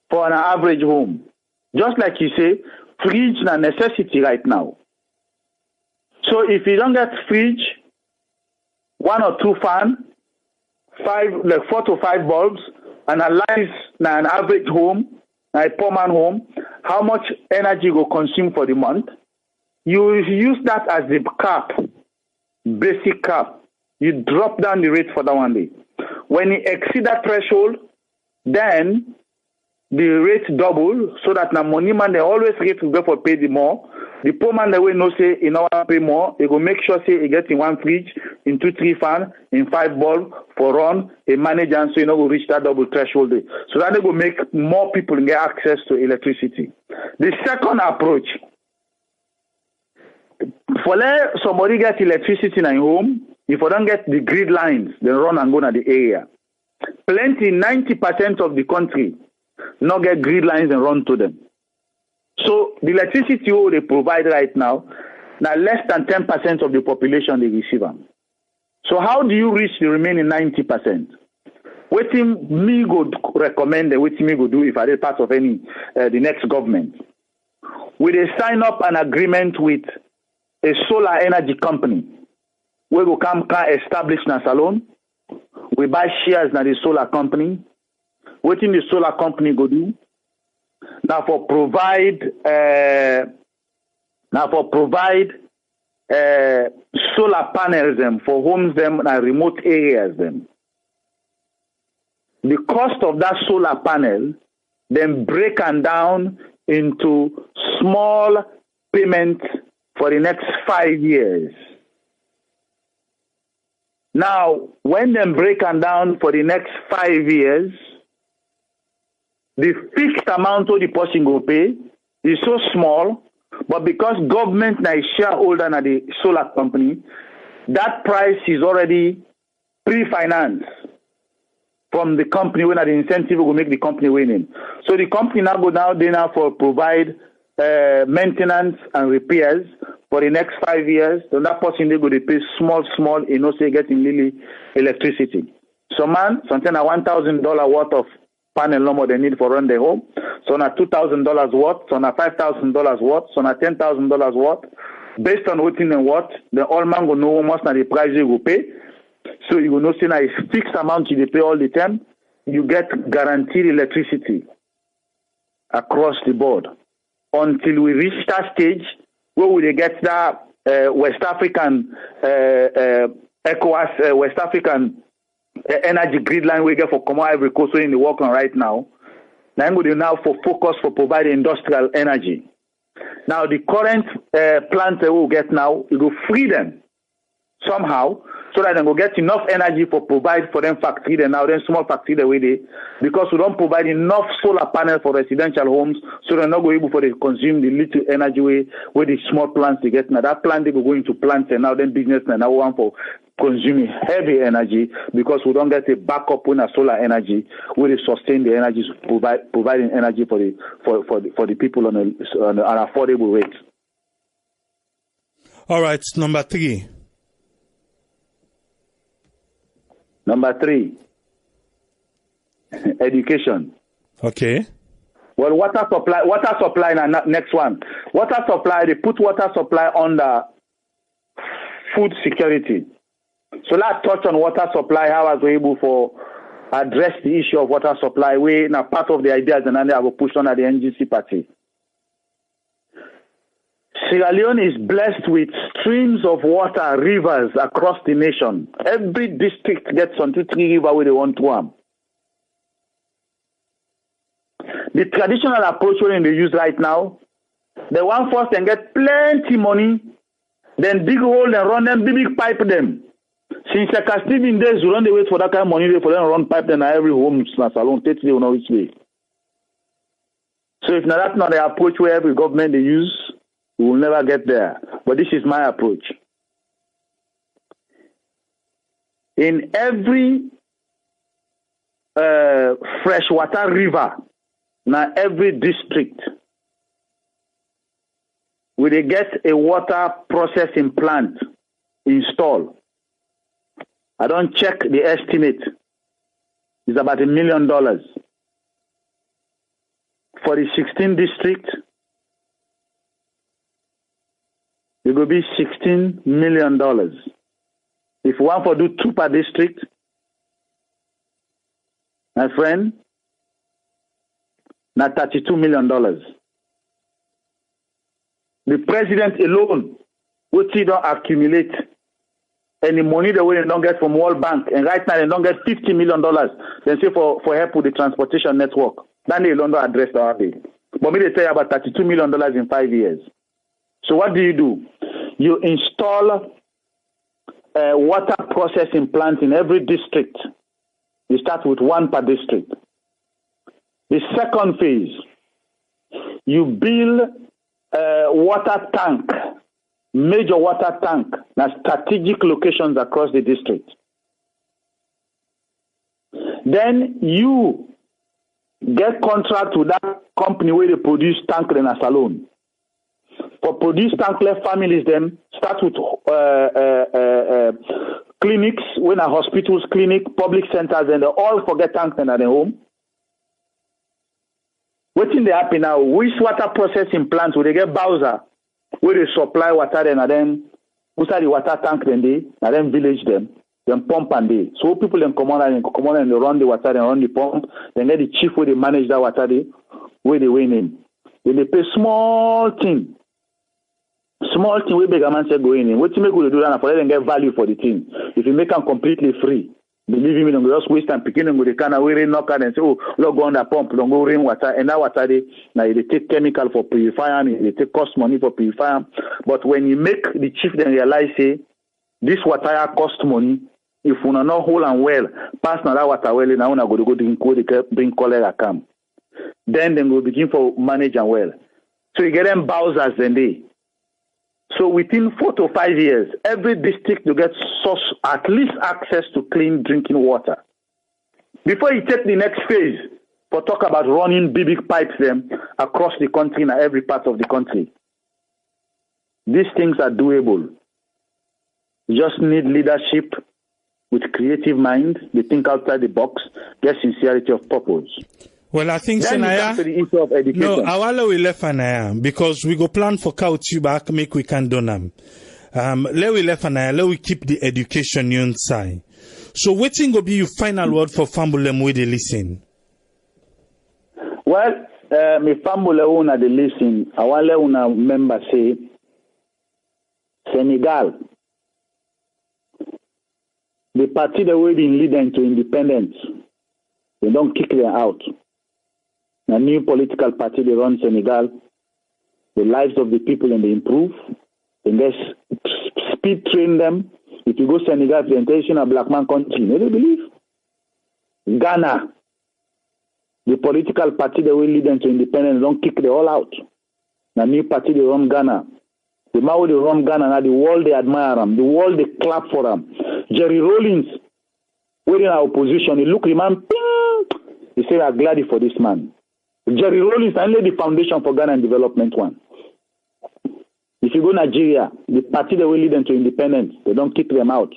[SPEAKER 2] for an average home. Just like you say, fridge is a necessity right now. So if you don't get fridge, 1 or 2 fan, like 4 to 5 bulbs, analyze now an average home, a poor man home, how much energy go consume for the month. You use that as the cap, basic cap. You drop down the rate for that one day. When it exceed that threshold, then the rate double so that now money man they always get to go for pay the more. The poor man that will no say in order pay more, he go make sure say he get in 1 fridge, in 2, 3 fan, in 5 bulb for run, a manager, and so you know go reach that double threshold day. So that they go make more people get access to electricity. The second approach, for let somebody get electricity in your home, if you don't get the grid lines, they run and go to the area. Plenty, 90% of the country not get grid lines and run to them. So the electricity they provide right now less than 10% of the population they receive them. So how do you reach the remaining 90%? What me go recommend and what me go do if I did part of any the next government? We they sign up an agreement with a solar energy company. We go come establish na salon. We buy shares na the solar company. What in the solar company go do? Now for provide solar panels them for homes them and remote areas them. The cost of that solar panel then break and down into small payments for the next 5 years. Now, when them break and down for the next 5 years, the fixed amount of the person will pay is so small, but because government is shareholder in the solar company, that price is already pre-financed from the company when the incentive will make the company winning. So the company now go down there now for provide maintenance and repairs for the next 5 years. Then that person they go to pay small, you know, say getting really electricity. So man, something a $1,000 worth of panel no more they need for run their home. So na $2,000 worth, so na $5,000 worth, so na $10,000 worth. Based on what in and what, the all man go know how much na the price you will pay. So you will know say na a fixed amount you pay all the time. You get guaranteed electricity across the board until we reach that stage where we get that West African ECOWAS West African energy grid line we get for Common Ivory Coast in the work on right now. Now we now for focus for providing industrial energy. Now the current plants that we will get now, we will free them somehow so that they will get enough energy for provide for them factory then now then small factory the way they because we don't provide enough solar panel for residential homes so they're not going able for they consume the little energy way where the small plants they get now that plant they go going to plants and now then business and now one for consuming heavy energy because we don't get a backup when a solar energy where they sustain the energy providing energy for the people on an affordable rate.
[SPEAKER 1] All right, number 3.
[SPEAKER 2] Number 3, education.
[SPEAKER 1] Okay.
[SPEAKER 2] Well, water supply, next one. Water supply, they put water supply under food security. So let's touch on water supply, how I was able for address the issue of water supply. We now part of the ideas and I will push on at the NGC party. Sierra Leone is blessed with streams of water, rivers across the nation. Every district gets on 2-3 rivers where they want to am. The traditional approach when they use right now, they want first and get plenty money, then dig hole and run them, big pipe them. Since the Stephen days, you run the wait for that kind of money for them run pipe them at every home salon, take they will know which way. So if now that's not the approach where every government they use, we will never get there. But this is my approach. In every freshwater river, now every district, we they get a water processing plant installed. I don't check the estimate. It's about $1 million. For the 16 districts, it will be $16 million. If one for do 2 per district, my friend, na $32 million. The president alone, which he don't accumulate any money the way they don't get from World Bank, and right now they don't get $50 million. They say for help with the transportation network. Then they don't address our day. But me they tell you about $32 million in 5 years. So what do? You install a water processing plant in every district. You start with one per district. The second phase, you build a water tank, major water tank, na strategic locations across the district. Then you get contract with that company where they produce tank in a salon. For produce tankless families, then start with clinics, when are hospitals, clinic, public centers, and they all forget tanks and at their home. What's in the happen now? Wastewater processing plants where they get Bowser, where they supply water and then inside the water tank then they and then village them, then pump and they. So people then come on and they run the water and run the pump, then get the chief where they manage that water they where they win in. Then they pay small thing where bigger man say go in. What you make will do that for them get value for the thing. If you make them completely free, believe me, don't just waste time picking them with the can of rain knock and say, oh, look go on the pump, don't go rain water, and that water they take chemical for purifying, they take cost money for purifying. But when you make the chief then realize say this water cost money, if we not hold and well, pass now that water well, now we go drink bring cholera come. Then they will begin for manage and well. So you get them Bowsers then they. So within 4 to 5 years, every district will get source, at least access to clean drinking water. Before you take the next phase, for talk about running big pipes them across the country and every part of the country. These things are doable. You just need leadership with creative mind. They think outside the box, get sincerity of purpose.
[SPEAKER 1] Well, I think
[SPEAKER 2] then
[SPEAKER 1] Senaya,
[SPEAKER 2] to the issue of education.
[SPEAKER 1] no, awala we left Anaya because we go plan for Kautu back make we can do them. Let we left Anaya, let we keep the education union side. So waiting will be your final word for Fambulem with the listen.
[SPEAKER 2] Well, me Fambule una the listen. Awale una member say Senegal, the party that we been leading to independence, they don't kick them out. A new political party, they run Senegal. The lives of the people and they improve. And they speed train them. If you go Senegal, presentation a black man country, they believe. Ghana, the political party that will lead them to independence, don't kick them all out. A new party, they run Ghana. The Mao they run Ghana, now the world they admire them. The world they clap for them. Jerry Rawlings, we're in our opposition, he look the man, ping! He said, I'm glad for this man. Jerry Rawlings only the foundation for Ghana and development one. If you go Nigeria, the party that will lead them to independence, they don't kick them out.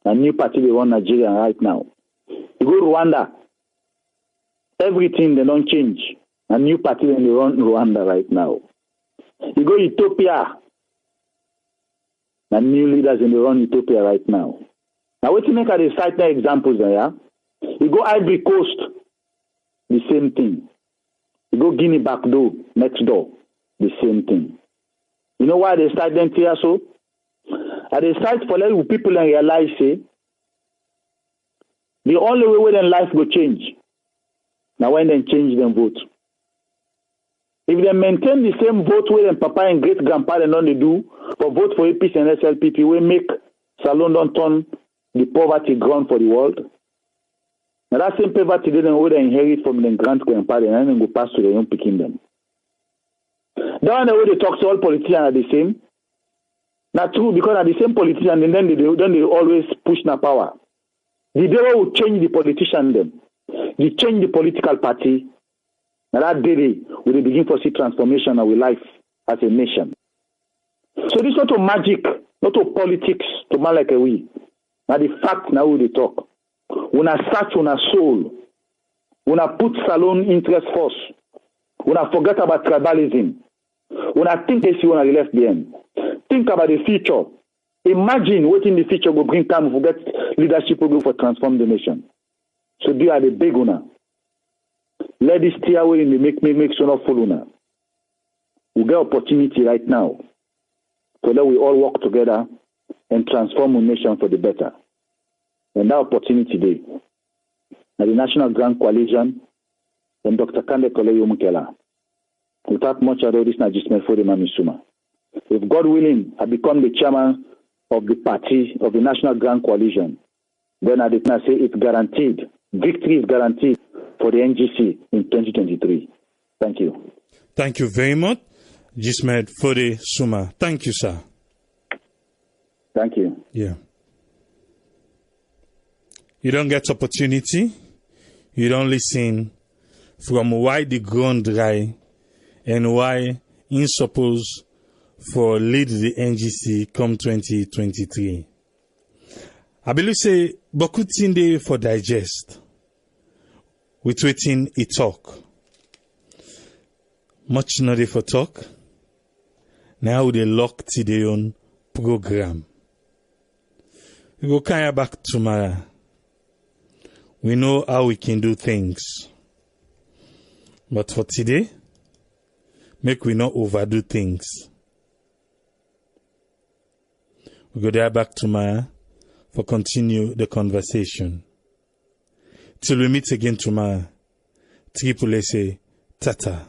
[SPEAKER 2] A new party they run Nigeria right now. You go Rwanda, everything they don't change. A new party they run Rwanda right now. You go Ethiopia, and new leaders in the run Ethiopia right now. Now what you make are the cite examples there, yeah? You go Ivory Coast, the same thing. You go Guinea back door, next door, the same thing. You know why they start them here so? They start for let people and realize say the only way when life will change. Now when they change them vote. If they maintain the same vote way and papa and great grandpa and all they do for vote for APC and SLPP, we make Salon don't turn the poverty ground for the world. Now that same poverty they don't inherit from the grandpa and then go pass to the young picking them. That one the way they talk to all politicians are the same. Not true because are the same politicians and then they always push na power. The devil will change the politician them. They change the political party. Now that day we begin to see transformation of our life as a nation. So this is not a magic, not a politics to man like a we. Now the fact now we they talk. When I search on a soul, when I put Salon interest first, when I forget about tribalism, when I think they see when I left behind, think about the future. Imagine what in the future will bring time to get leadership will go for transform the nation. So they are the big una. Let this steer away in the make so not full una. We get opportunity right now. So let we all work together and transform our nation for the better. And that opportunity today, at the National Grand Coalition and Dr. Kande Koleyo Mukela. Without much ado, this Najismet for the Mamisuma. If God willing, I become the chairman of the party of the National Grand Coalition, then I did not say it's guaranteed. Victory is guaranteed for the NGC in 2023. Thank you.
[SPEAKER 1] Thank you very much, Jismet Fode Suma. Thank you, sir.
[SPEAKER 2] Thank you.
[SPEAKER 1] Yeah. You don't get opportunity. You don't listen from why the ground dry and why in suppose for lead the NGC come 2023. I believe say beaucoup thing for digest with waiting a talk. Much not dey for talk. Now they lock to their own program. We go kind of back tomorrow. We know how we can do things. But for today, make we not overdo things. We go there back tomorrow for continue the conversation. Till we meet again tomorrow, Triple say, Tata.